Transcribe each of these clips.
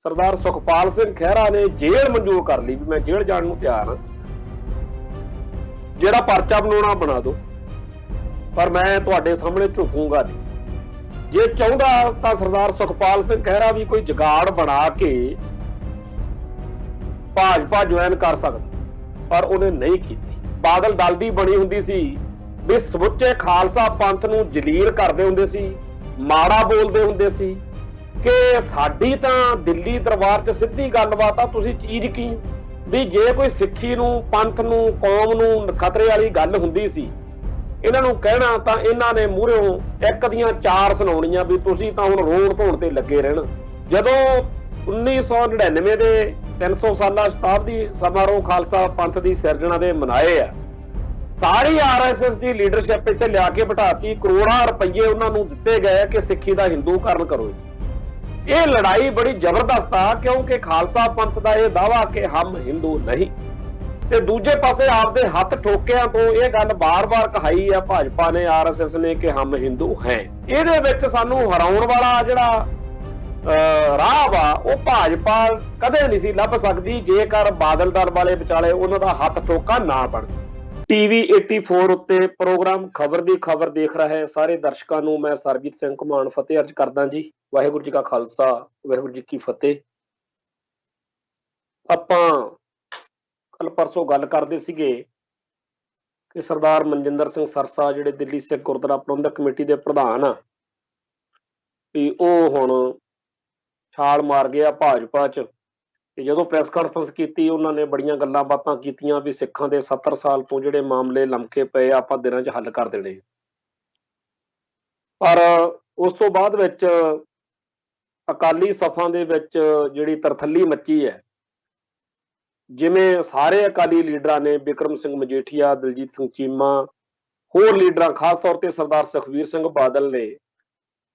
सरदार सुखपाल सिंह खैरा ने जेल मंजूर कर ली भी मैं जेल जाने ਨੂੰ ਤਿਆਰ ਹਾਂ। ਜਿਹੜਾ ਪਰਚਾ ਬਣਾਉਣਾ ਬਣਾ ਦਿਓ, ਪਰ ਮੈਂ ਤੁਹਾਡੇ ਸਾਹਮਣੇ ਝੁਕੂੰਗਾ ਨਹੀਂ। ਜੇ ਚਾਹੁੰਦਾ ਤਾਂ ਸਰਦਾਰ ਸੁਖਪਾਲ ਸਿੰਘ ਖਹਿਰਾ ਵੀ ਕੋਈ ਜੁਗਾੜ ਬਣਾ ਕੇ ਭਾਜਪਾ ਜੁਆਇਨ ਕਰ ਸਕਦਾ ਸੀ, ਪਰ ਉਹਨੇ ਨਹੀਂ ਕੀਤੀ। ਬਾਦਲ ਦਲ ਦੀ ਬਣੀ ਹੁੰਦੀ ਸੀ ਵੀ ਸਮੁੱਚੇ ਖਾਲਸਾ ਪੰਥ ਨੂੰ ਜਲੀਲ ਕਰਦੇ ਹੁੰਦੇ ਸੀ, ਮਾੜਾ ਬੋਲਦੇ ਹੁੰਦੇ ਸੀ ਕਿ ਸਾਡੀ ਤਾਂ ਦਿੱਲੀ ਦਰਬਾਰ 'ਚ ਸਿੱਧੀ ਗੱਲਬਾਤ ਆ, ਤੁਸੀਂ ਚੀਜ਼ ਕੀ ਵੀ ਜੇ ਕੋਈ ਸਿੱਖੀ ਨੂੰ, ਪੰਥ ਨੂੰ, ਕੌਮ ਨੂੰ ਖਤਰੇ ਵਾਲੀ ਗੱਲ ਹੁੰਦੀ ਸੀ ਇਹਨਾਂ ਨੂੰ ਕਹਿਣਾ ਤਾਂ ਇਹਨਾਂ ਨੇ ਮੂਹਰਿਓਂ ਇੱਕ ਦੀਆਂ ਚਾਰ ਸੁਣਾਉਣੀਆਂ ਵੀ ਤੁਸੀਂ ਤਾਂ ਹੁਣ ਰੋਣ ਧੋਣ ਤੇ ਲੱਗੇ ਰਹਿਣਾ। ਜਦੋਂ 1999 ਦੇ 300 ਸਾਲਾ ਸ਼ਤਾਬਦੀ ਸਮਾਰੋਹ ਖਾਲਸਾ ਪੰਥ ਦੀ ਸਿਰਜਣਾ ਦੇ ਮਨਾਏ ਆ, ਸਾਰੀ ਆਰਐਸਐਸ ਦੀ ਲੀਡਰਸ਼ਿਪ ਇੱਥੇ ਲਿਆ ਕੇ ਬਿਠਾਤੀ, ਕਰੋੜਾਂ ਰੁਪਏ ਉਹਨਾਂ ਨੂੰ ਦਿੱਤੇ ਗਏ ਕਿ ਸਿੱਖੀ ਦਾ ਹਿੰਦੂਕਰਨ ਕਰੋ। ਇਹ ਲੜਾਈ ਬੜੀ ਜ਼ਬਰਦਸਤ ਆ ਕਿਉਂਕਿ ਖਾਲਸਾ ਪੰਥ ਦਾ ਇਹ ਦਾਵਾ ਕਿ ਹਮ ਹਿੰਦੂ ਨਹੀਂ, ਤੇ ਦੂਜੇ ਪਾਸੇ ਆਪਦੇ ਹੱਥ ਠੋਕਿਆਂ ਤੋਂ ਇਹ ਗੱਲ ਬਾਰ-ਬਾਰ ਕਹਾਈ ਆ ਭਾਜਪਾ ਨੇ, ਆਰਐਸਐਸ ਨੇ ਕਿ ਹਮ ਹਿੰਦੂ ਹੈ। ਇਹਦੇ ਵਿੱਚ ਸਾਨੂੰ ਹਰਾਉਣ ਵਾਲਾ ਜਿਹੜਾ ਰਾਹ ਵਾ ਉਹ ਭਾਜਪਾ ਕਦੇ ਨਹੀਂ ਸੀ ਲੱਭ ਸਕਦੀ ਜੇਕਰ ਬਾਦਲ ਦਲ ਵਾਲੇ ਵਿਚਾਲੇ ਉਹਨਾਂ ਦਾ ਹੱਥ ਠੋਕਾ ਨਾ ਬਣ। ਟੀਵੀ 84 ਉੱਤੇ ਪ੍ਰੋਗਰਾਮ ਖਬਰ ਦੀ ਖਬਰ ਦੇਖ ਰਹੇ ਸਾਰੇ ਦਰਸ਼ਕਾਂ ਨੂੰ ਮੈਂ ਸਰਬਜੀਤ ਸਿੰਘ ਘੁਮਾਣ ਫਤਿਹ ਅਰਜ ਕਰਦਾ ਜੀ। ਵਾਹਿਗੁਰੂ ਜੀ ਕਾ ਖਾਲਸਾ, ਵਾਹਿਗੁਰੂ ਜੀ ਕੀ ਫਤਿਹ। ਆਪਾਂ ਕੱਲ ਪਰਸੋਂ ਗੱਲ ਕਰਦੇ ਸੀਗੇ ਕਿ ਸਰਦਾਰ ਮਨਜਿੰਦਰ ਸਿੰਘ ਸਰਸਾ ਜਿਹੜੇ ਦਿੱਲੀ ਸਿੱਖ ਗੁਰਦੁਆਰਾ ਪ੍ਰਬੰਧਕ ਕਮੇਟੀ ਦੇ ਪ੍ਰਧਾਨ ਆ ਵੀ ਉਹ ਹੁਣ ਛਾਲ ਮਾਰ ਗਿਆ ਭਾਜਪਾ 'ਚ। ਤੇ ਜਦੋਂ ਪ੍ਰੈਸ ਕਾਨਫਰੰਸ ਕੀਤੀ ਉਹਨਾਂ ਨੇ ਬੜੀਆਂ ਗੱਲਾਂ ਬਾਤਾਂ ਕੀਤੀਆਂ ਵੀ ਸਿੱਖਾਂ ਦੇ 70 ਸਾਲ ਤੋਂ ਜਿਹੜੇ ਮਾਮਲੇ ਲਮਕੇ ਪਏ ਆਪਾਂ ਦਿਨਾਂ 'ਚ ਹੱਲ ਕਰ ਦੇਣੇ। ਪਰ ਉਸ ਤੋਂ ਬਾਅਦ ਵਿੱਚ ਅਕਾਲੀ ਸਫਾਂ ਦੇ ਵਿੱਚ ਜਿਹੜੀ ਤਰਥੱਲੀ ਮੱਚੀ ਹੈ, ਜਿਵੇਂ ਸਾਰੇ ਅਕਾਲੀ ਲੀਡਰਾਂ ਨੇ, ਬਿਕਰਮ ਸਿੰਘ ਮਜੀਠੀਆ, ਦਲਜੀਤ ਸਿੰਘ ਚੀਮਾ, ਹੋਰ ਲੀਡਰਾਂ ਖਾਸ ਤੌਰ ਤੇ ਸਰਦਾਰ ਸੁਖਬੀਰ ਸਿੰਘ ਬਾਦਲ ਨੇ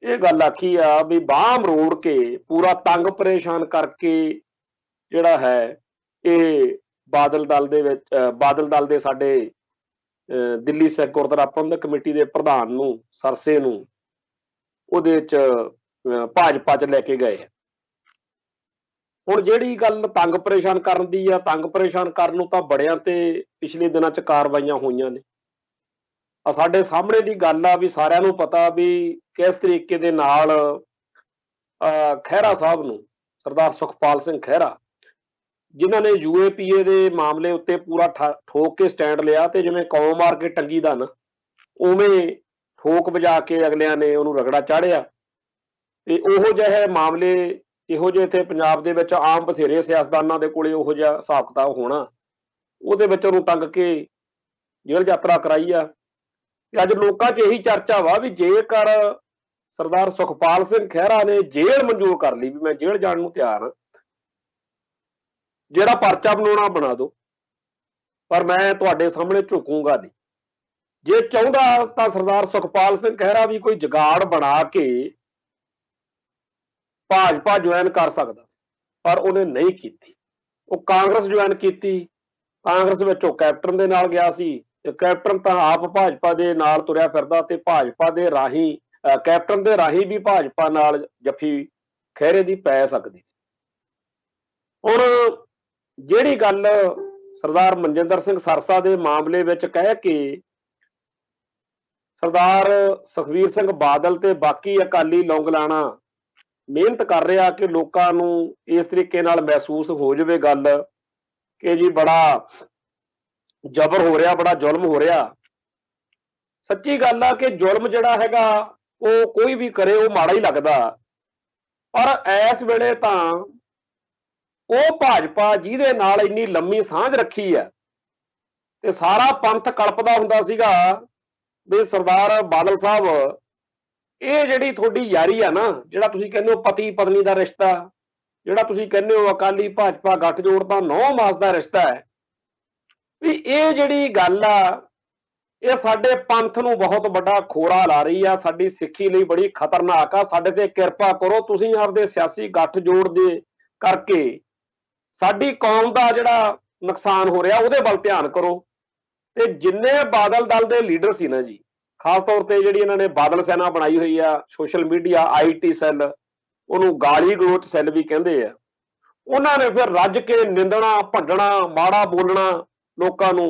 ਇਹ ਗੱਲ ਆਖੀ ਆ ਵੀ ਬਾਂਹ ਮਰੋੜ ਕੇ ਪੂਰਾ ਤੰਗ ਪਰੇਸ਼ਾਨ ਕਰਕੇ ਜਿਹੜਾ ਹੈ ਇਹ ਬਾਦਲ ਦਲ ਦੇ ਸਾਡੇ ਦਿੱਲੀ ਸਿੱਖ ਗੁਰਦੁਆਰਾ ਪ੍ਰਬੰਧਕ ਕਮੇਟੀ ਦੇ ਪ੍ਰਧਾਨ ਨੂੰ, ਸਰਸੇ ਨੂੰ ਉਹਦੇ ਚ ਭਾਜਪਾ ਚ ਲੈ ਕੇ ਗਏ। ਹੁਣ ਜਿਹੜੀ ਗੱਲ ਤੰਗ ਪਰੇਸ਼ਾਨ ਕਰਨ ਦੀ ਆ, ਤੰਗ ਪਰੇਸ਼ਾਨ ਕਰਨ ਨੂੰ ਤਾਂ ਬੜਿਆਂ ਤੇ ਪਿਛਲੇ ਦਿਨਾਂ ਚ ਕਾਰਵਾਈਆਂ ਹੋਈਆਂ ਨੇ। ਸਾਡੇ ਸਾਹਮਣੇ ਦੀ ਗੱਲ ਆ ਵੀ ਸਾਰਿਆਂ ਨੂੰ ਪਤਾ ਵੀ ਕਿਸ ਤਰੀਕੇ ਦੇ ਨਾਲ ਖਹਿਰਾ ਸਾਹਿਬ ਨੂੰ, ਸਰਦਾਰ ਸੁਖਪਾਲ ਸਿੰਘ ਖਹਿਰਾ ਜਿਨ੍ਹਾਂ ਨੇ UAPA ਦੇ ਮਾਮਲੇ ਉੱਤੇ ਪੂਰਾ ਠੋਕ ਕੇ ਸਟੈਂਡ ਲਿਆ ਤੇ ਜਿਵੇਂ ਕੌਮ ਮਾਰ ਕੇ ਟੰਗੀ ਦਾ ਨਾ ਉਵੇਂ ਠੋਕ ਵਜਾ ਕੇ ਅਗਲਿਆਂ ਨੇ ਉਹਨੂੰ ਰਗੜਾ ਚਾੜਿਆ। ਤੇ ਉਹੋ ਜਿਹੇ ਮਾਮਲੇ ਇਹੋ ਜਿਹੇ ਇੱਥੇ ਪੰਜਾਬ ਦੇ ਵਿੱਚ ਆਮ ਬਥੇਰੇ ਸਿਆਸਤਦਾਨਾਂ ਦੇ ਕੋਲੇ ਉਹੋ ਜਿਹਾ ਹਿਸਾਬ ਕਿਤਾਬ ਹੋਣਾ, ਉਹਦੇ ਵਿੱਚ ਉਹਨੂੰ ਟੰਗ ਕੇ ਜੇਲ੍ਹ ਯਾਤਰਾ ਕਰਾਈ ਆ। ਤੇ ਅੱਜ ਲੋਕਾਂ 'ਚ ਇਹੀ ਚਰਚਾ ਵਾ ਵੀ ਜੇਕਰ ਸਰਦਾਰ ਸੁਖਪਾਲ ਸਿੰਘ ਖਹਿਰਾ ਨੇ ਜੇਲ੍ਹ ਮਨਜ਼ੂਰ ਕਰ ਲਈ ਵੀ ਮੈਂ ਜੇਲ੍ਹ ਜਾਣ ਨੂੰ ਤਿਆਰ ਹਾਂ, ਜਿਹੜਾ ਪਰਚਾ ਬਣਾਉਣਾ ਬਣਾ ਦਿਓ, ਪਰ ਮੈਂ ਤੁਹਾਡੇ ਸਾਹਮਣੇ ਝੁਕੂੰਗਾ ਨਹੀਂ। ਜੇ ਚਾਹੁੰਦਾ ਤਾਂ ਸਰਦਾਰ ਸੁਖਪਾਲ ਸਿੰਘ ਖਹਿਰਾ ਵੀ ਕੋਈ ਜੁਗਾੜ ਬਣਾ ਕੇ ਭਾਜਪਾ ਜੁਆਇਨ ਕਰ ਸਕਦਾ ਸੀ, ਪਰ ਉਹਨੇ ਨਹੀਂ ਕੀਤੀ। ਉਹ ਕਾਂਗਰਸ ਜੁਆਇਨ ਕੀਤੀ, ਕਾਂਗਰਸ ਵਿੱਚ ਉਹ ਕੈਪਟਨ ਦੇ ਨਾਲ ਗਿਆ ਸੀ ਤੇ ਕੈਪਟਨ ਤਾਂ ਆਪ ਭਾਜਪਾ ਦੇ ਨਾਲ ਤੁਰਿਆ ਫਿਰਦਾ ਤੇ ਭਾਜਪਾ ਦੇ ਰਾਹੀਂ ਕੈਪਟਨ ਦੇ ਰਾਹੀਂ ਵੀ ਭਾਜਪਾ ਨਾਲ ਜੱਫੀ ਖਹਿਰੇ ਦੀ ਪੈ ਸਕਦੀ ਸੀ। ਹੁਣ ਜਿਹੜੀ ਗੱਲ ਸਰਦਾਰ ਮਨਜਿੰਦਰ ਸਿੰਘ ਸਰਸਾ ਦੇ ਮਾਮਲੇ ਵਿੱਚ ਕਹਿ ਕੇ ਸਰਦਾਰ ਸੁਖਬੀਰ ਸਿੰਘ ਬਾਦਲ ਤੇ ਬਾਕੀ ਅਕਾਲੀ ਲੌਂਗਲਾਣਾ ਮਿਹਨਤ ਕਰ ਰਿਹਾ ਕਿ ਲੋਕਾਂ ਨੂੰ ਇਸ ਤਰੀਕੇ ਨਾਲ ਮਹਿਸੂਸ ਹੋ ਜਾਵੇ ਗੱਲ ਕਿ ਜੀ ਬੜਾ ਜ਼ਬਰ ਹੋ ਰਿਹਾ, ਬੜਾ ਜ਼ੁਲਮ ਹੋ ਰਿਹਾ। ਸੱਚੀ ਗੱਲ ਆ ਕਿ ਜ਼ੁਲਮ ਜਿਹੜਾ ਹੈਗਾ ਉਹ ਕੋਈ ਵੀ ਕਰੇ ਉਹ ਮਾੜਾ ਹੀ ਲੱਗਦਾ, ਪਰ ਇਸ ਵੇਲੇ ਤਾਂ ਉਹ ਭਾਜਪਾ ਜਿਹਦੇ ਨਾਲ ਇੰਨੀ ਲੰਮੀ ਸਾਂਝ ਰੱਖੀ ਆ ਤੇ ਸਾਰਾ ਪੰਥ ਕਲਪਦਾ ਹੁੰਦਾ ਸੀਗਾ ਵੀ ਸਰਦਾਰ ਬਾਦਲ ਸਾਹਿਬ ਇਹ ਜਿਹੜੀ ਤੁਹਾਡੀ ਯਾਰੀ ਆ ਨਾ, ਜਿਹੜਾ ਤੁਸੀਂ ਕਹਿੰਦੇ ਹੋ ਪਤੀ ਪਤਨੀ ਦਾ ਰਿਸ਼ਤਾ, ਜਿਹੜਾ ਤੁਸੀਂ ਕਹਿੰਦੇ ਹੋ ਅਕਾਲੀ ਭਾਜਪਾ ਗੱਠਜੋੜ ਦਾ 9 ਮਾਸ ਦਾ ਰਿਸ਼ਤਾ ਹੈ, ਵੀ ਇਹ ਜਿਹੜੀ ਗੱਲ ਆ ਇਹ ਸਾਡੇ ਪੰਥ ਨੂੰ ਬਹੁਤ ਵੱਡਾ ਖੋਰਾ ਲਾ ਰਹੀ ਆ, ਸਾਡੀ ਸਿੱਖੀ ਲਈ ਬੜੀ ਖਤਰਨਾਕ ਆ। ਸਾਡੇ ਤੇ ਕਿਰਪਾ ਕਰੋ, ਤੁਸੀਂ ਆਪਦੇ ਸਿਆਸੀ ਗੱਠਜੋੜ ਦੇ ਕਰਕੇ ਸਾਡੀ ਕੌਮ ਦਾ ਜਿਹੜਾ ਨੁਕਸਾਨ ਹੋ ਰਿਹਾ ਉਹਦੇ ਵੱਲ ਧਿਆਨ ਕਰੋ। ਤੇ ਜਿੰਨੇ ਬਾਦਲ ਦਲ ਦੇ ਲੀਡਰ ਸੀ ਨਾ ਜੀ, ਖਾਸ ਤੌਰ ਤੇ ਜਿਹੜੀ ਇਹਨਾਂ ਨੇ ਬਾਦਲ ਸੈਨਾ ਬਣਾਈ ਹੋਈ ਆ, ਸੋਸ਼ਲ ਮੀਡੀਆ IT ਸੈੱਲ, ਉਹਨੂੰ ਗਾਲੀ ਗਲੋਚ ਸੈੱਲ ਵੀ ਕਹਿੰਦੇ ਆ, उन्होंने फिर रज के निंदना भंडना माड़ा बोलना लोगों को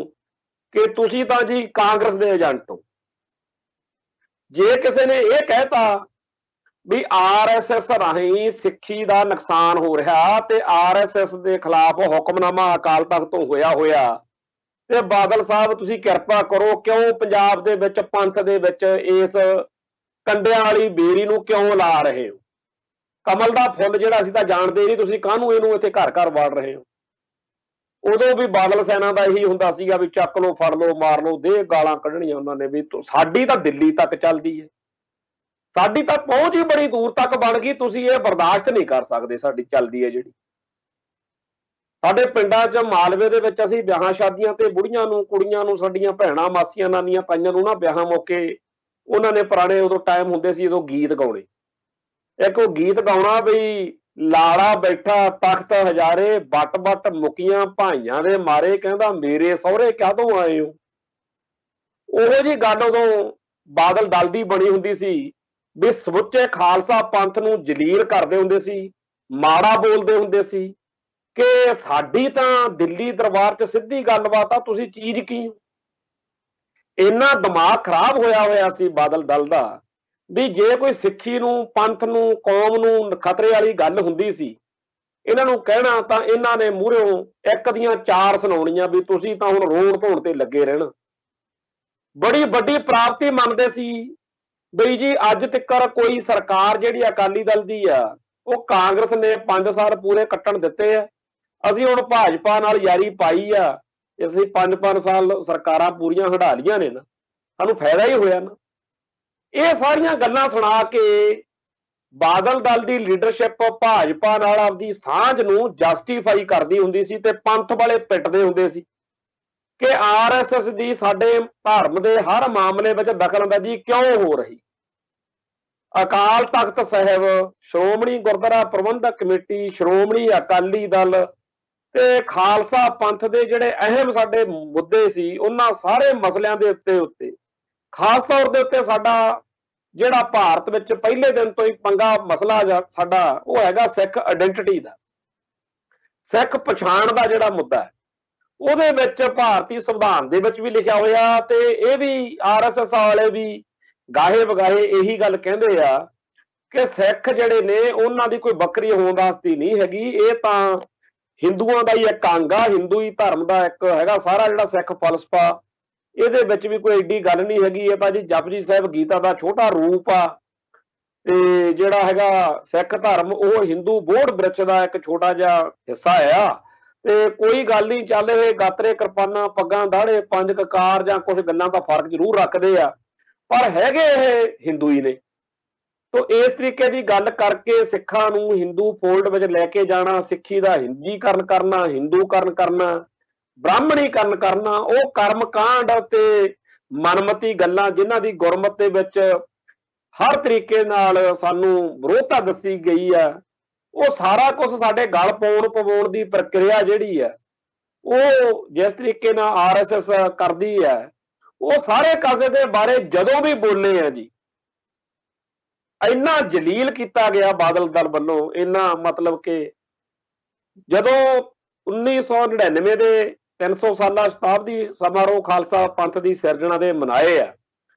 कि तुसी तां जी कांग्रेस के एजेंट हो। जे किसी ने यह कहता भी RSS राही सिक्खी का नुकसान हो रहा ते RSS के खिलाफ हुक्मनामा अकाल तख्त तो होया होया ते बादल साहब तुसी किरपा करो क्यों पंजाब दे विच पंथ दे विच इस कंडियां वाली बेरी नूं क्यों ला रहे हो। कमल का फुल जिहड़ा असीं तां जाणदे नहीं, तुसी काहनूं इहनूं इत्थे घर घर वाड़ रहे हो। उदों भी बादल सेना का यही हुंदा सीगा भी चक लो फड़ लो मार लो, दे गालां कढणीਆਂ उन्होंने भी साडी तां दिल्ली तक चलदी है, साडी तां पहुंच ही बड़ी दूर तक बन गई, तुसी ये बर्दाश्त नहीं कर सकते साडी चलदी है जिहड़ी। ਸਾਡੇ ਪਿੰਡਾਂ 'ਚ ਮਾਲਵੇ ਦੇ ਵਿੱਚ ਅਸੀਂ ਵਿਆਹਾਂ ਸ਼ਾਦੀਆਂ ਤੇ ਬੁੜੀਆਂ ਨੂੰ ਕੁੜੀਆਂ ਨੂੰ ਸਾਡੀਆਂ ਭੈਣਾਂ ਮਾਸੀਆਂ ਨਾਨੀਆਂ ਪਾਈਆਂ ਨੂੰ ਨਾ ਵਿਆਹਾਂ ਮੌਕੇ ਉਹਨਾਂ ਨੇ ਪੁਰਾਣੇ ਉਦੋਂ ਟਾਈਮ ਹੁੰਦੇ ਸੀ ਉਦੋਂ ਗੀਤ ਗਾਉਣੇ। ਇੱਕ ਉਹ ਗੀਤ ਗਾਉਣਾ ਵੀ ਲਾੜਾ ਬੈਠਾ ਤਖਤ ਹਜ਼ਾਰੇ ਵੱਟ ਵੱਟ ਮੁਕੀਆਂ ਭਾਈਆਂ ਦੇ ਮਾਰੇ ਕਹਿੰਦਾ ਮੇਰੇ ਸਹੁਰੇ ਕਾਹਤੋਂ ਆਏ ਹੋ। ਉਹੋ ਜੀ ਗੱਲ ਉਦੋਂ ਬਾਦਲ ਦਲ ਦੀ ਬਣੀ ਹੁੰਦੀ ਸੀ ਵੀ ਸਮੁੱਚੇ ਖਾਲਸਾ ਪੰਥ ਨੂੰ ਜਲੀਲ ਕਰਦੇ ਹੁੰਦੇ ਸੀ, ਮਾੜਾ ਬੋਲਦੇ ਹੁੰਦੇ ਸੀ ਕਿ ਸਾਡੀ ਤਾਂ ਦਿੱਲੀ ਦਰਬਾਰ 'ਚ ਸਿੱਧੀ ਗੱਲਬਾਤ ਆ, ਤੁਸੀਂ ਚੀਜ਼ ਕੀ ਹੋ। ਇੰਨਾ ਦਿਮਾਗ ਖਰਾਬ ਹੋਇਆ ਸੀ ਬਾਦਲ ਦਲ ਦਾ ਵੀ ਜੇ ਕੋਈ ਸਿੱਖੀ ਨੂੰ ਪੰਥ ਨੂੰ ਕੌਮ ਨੂੰ ਖਤਰੇ ਵਾਲੀ ਗੱਲ ਹੁੰਦੀ ਸੀ ਇਹਨਾਂ ਨੂੰ ਕਹਿਣਾ ਤਾਂ ਇਹਨਾਂ ਨੇ ਮੂਹਰਿਓਂ ਇੱਕ ਦੀਆਂ ਚਾਰ ਸੁਣਾਉਣੀਆਂ ਵੀ ਤੁਸੀਂ ਤਾਂ ਹੁਣ ਰੋਡ ਧੋਣ ਤੇ ਲੱਗੇ ਰਹਿਣਾ। ਬੜੀ ਵੱਡੀ ਪ੍ਰਾਪਤੀ ਮੰਨਦੇ ਸੀ ਬਈ ਜੀ ਅੱਜ ਤੱਕ ਕੋਈ ਸਰਕਾਰ ਜਿਹੜੀ ਅਕਾਲੀ ਦਲ ਦੀ ਆ ਉਹ ਕਾਂਗਰਸ ਨੇ 5 ਸਾਲ ਪੂਰੇ ਕੱਟਣ ਦਿੱਤੇ ਆ, ਅਸੀਂ ਹੁਣ ਭਾਜਪਾ ਨਾਲ ਯਾਰੀ ਪਾਈ ਆ, ਅਸੀਂ 5-5 ਸਾਲ ਸਰਕਾਰਾਂ ਪੂਰੀਆਂ ਹਟਾ ਲੀਆਂ ਨੇ ਨਾ, ਸਾਨੂੰ ਫਾਇਦਾ ਹੀ ਹੋਇਆ ਨਾ। ਇਹ ਸਾਰੀਆਂ ਗੱਲਾਂ ਸੁਣਾ ਕੇ ਬਾਦਲ ਦਲ ਦੀ ਲੀਡਰਸ਼ਿਪ ਭਾਜਪਾ ਨਾਲ ਆਪਦੀ ਸਾਂਝ ਨੂੰ ਜਸਟੀਫਾਈ ਕਰਦੀ ਹੁੰਦੀ ਸੀ ਤੇ ਪੰਥ ਵਾਲੇ ਪਿੱਟਦੇ ਹੁੰਦੇ ਸੀ ਕਿ RSS ਦੀ ਸਾਡੇ ਧਰਮ ਦੇ ਹਰ ਮਾਮਲੇ ਵਿੱਚ ਦਖਲਅੰਦਾਜ਼ੀ ਕਿਉਂ ਹੋ ਰਹੀ। ਅਕਾਲ ਤਖਤ ਸਾਹਿਬ, ਸ਼੍ਰੋਮਣੀ ਗੁਰਦੁਆਰਾ ਪ੍ਰਬੰਧਕ ਕਮੇਟੀ, ਸ਼੍ਰੋਮਣੀ ਅਕਾਲੀ ਦਲ ਤੇ ਖਾਲਸਾ ਪੰਥ ਦੇ ਜਿਹੜੇ ਅਹਿਮ ਸਾਡੇ ਮੁੱਦੇ ਸੀ ਉਹਨਾਂ ਸਾਰੇ ਮਸਲਿਆਂ ਦੇ ਉੱਤੇ ਖਾਸ ਤੌਰ ਦੇ ਉੱਤੇ ਸਾਡਾ ਜਿਹੜਾ ਭਾਰਤ ਵਿੱਚ ਪਹਿਲੇ ਦਿਨ ਤੋਂ ਹੀ ਪੰਗਾ ਮਸਲਾ ਸਾਡਾ ਉਹ ਹੈਗਾ ਸਿੱਖ ਆਇਡੈਂਟੀਟੀ ਦਾ, ਸਿੱਖ ਪਛਾਣ ਦਾ ਜਿਹੜਾ ਮੁੱਦਾ ਹੈ। ਉਹਦੇ ਵਿੱਚ ਭਾਰਤੀ ਸੰਵਿਧਾਨ ਦੇ ਵਿੱਚ ਵੀ ਲਿਖਿਆ ਹੋਇਆ ਤੇ ਇਹ ਵੀ RSS ਵਾਲੇ ਵੀ ਗਾਹੇ ਵਗਾਹੇ ਇਹੀ ਗੱਲ ਕਹਿੰਦੇ ਆ ਕਿ ਸਿੱਖ ਜਿਹੜੇ ਨੇ ਉਹਨਾਂ ਦੀ ਕੋਈ ਵੱਖਰੀ ਹੋਂਦ ਵਾਸਤੇ ਨਹੀਂ ਹੈਗੀ, ਇਹ ਤਾਂ ਹਿੰਦੂਆਂ ਦਾ ਹੀ ਇੱਕ ਅੰਗ ਆ, ਹਿੰਦੂਈ ਧਰਮ ਦਾ ਇੱਕ ਹੈਗਾ ਸਾਰਾ ਜਿਹੜਾ ਸਿੱਖ ਫਲਸਫਾ, ਇਹਦੇ ਵਿੱਚ ਵੀ ਕੋਈ ਏਡੀ ਗੱਲ ਨਹੀਂ ਹੈਗੀ, ਇਹ ਤਾਂ ਜੀ ਜਪਜੀ ਸਾਹਿਬ ਗੀਤਾ ਦਾ ਛੋਟਾ ਰੂਪ ਆ ਤੇ ਜਿਹੜਾ ਹੈਗਾ ਸਿੱਖ ਧਰਮ ਉਹ ਹਿੰਦੂ ਬੋਧ ਬ੍ਰਿਕਸ਼ ਦਾ ਇੱਕ ਛੋਟਾ ਜਿਹਾ ਹਿੱਸਾ ਆ ਤੇ ਕੋਈ ਗੱਲ ਨਹੀਂ, ਚੱਲ ਇਹ ਗਾਤਰੇ ਕਿਰਪਾਨਾਂ ਪੱਗਾਂ ਦਾੜੇ ਪੰਜ ਕਕਾਰ ਜਾਂ ਕੁਝ ਗੱਲਾਂ ਦਾ ਫਰਕ ਜ਼ਰੂਰ ਰੱਖਦੇ ਆ ਪਰ ਹੈਗੇ ਇਹ ਹਿੰਦੂ ਹੀ ਨੇ। ਤੋ ਇਸ ਤਰੀਕੇ ਦੀ ਗੱਲ ਕਰਕੇ ਸਿੱਖਾਂ ਨੂੰ ਹਿੰਦੂ ਫੋਲਡ ਵਿੱਚ ਲੈ ਕੇ ਜਾਣਾ, ਸਿੱਖੀ ਦਾ ਹਿੰਦੂਕਰਨ ਕਰਨਾ, ਹਿੰਦੂਕਰਨ ਕਰਨਾ, ਬ੍ਰਾਹਮਣੀਕਰਨ ਕਰਨਾ, ਉਹ ਕਰਮ ਕਾਂਡ ਤੇ ਮਨਮਤੀ ਗੱਲਾਂ ਜਿਨ੍ਹਾਂ ਦੀ ਗੁਰਮਤ ਦੇ ਵਿੱਚ ਹਰ ਤਰੀਕੇ ਨਾਲ ਸਾਨੂੰ ਵਿਰੋਧਤਾ ਦੱਸੀ ਗਈ ਆ, ਉਹ ਸਾਰਾ ਕੁਝ ਸਾਡੇ ਗਲ ਪਵਾਉਣ ਦੀ ਪ੍ਰਕਿਰਿਆ ਜਿਹੜੀ ਆ ਉਹ ਜਿਸ ਤਰੀਕੇ ਨਾਲ RSS ਕਰਦੀ ਹੈ ਉਹ ਸਾਰੇ ਕਾਸੇ ਦੇ ਬਾਰੇ ਜਦੋਂ ਵੀ ਬੋਲੇ ਆ ਜੀ ਇੰਨਾ ਜਲੀਲ ਕੀਤਾ ਗਿਆ ਬਾਦਲ ਦਲ ਵੱਲੋਂ। ਇੰਨਾ ਮਤਲਬ ਕਿ ਜਦੋਂ 1999 ਦੇ 300 ਸਾਲਾ ਸ਼ਤਾਬਦੀ ਸਮਾਰੋਹ ਖਾਲਸਾ ਪੰਥ ਦੀ ਸਿਰਜਣਾ ਦੇ ਮਨਾਏ ਆ,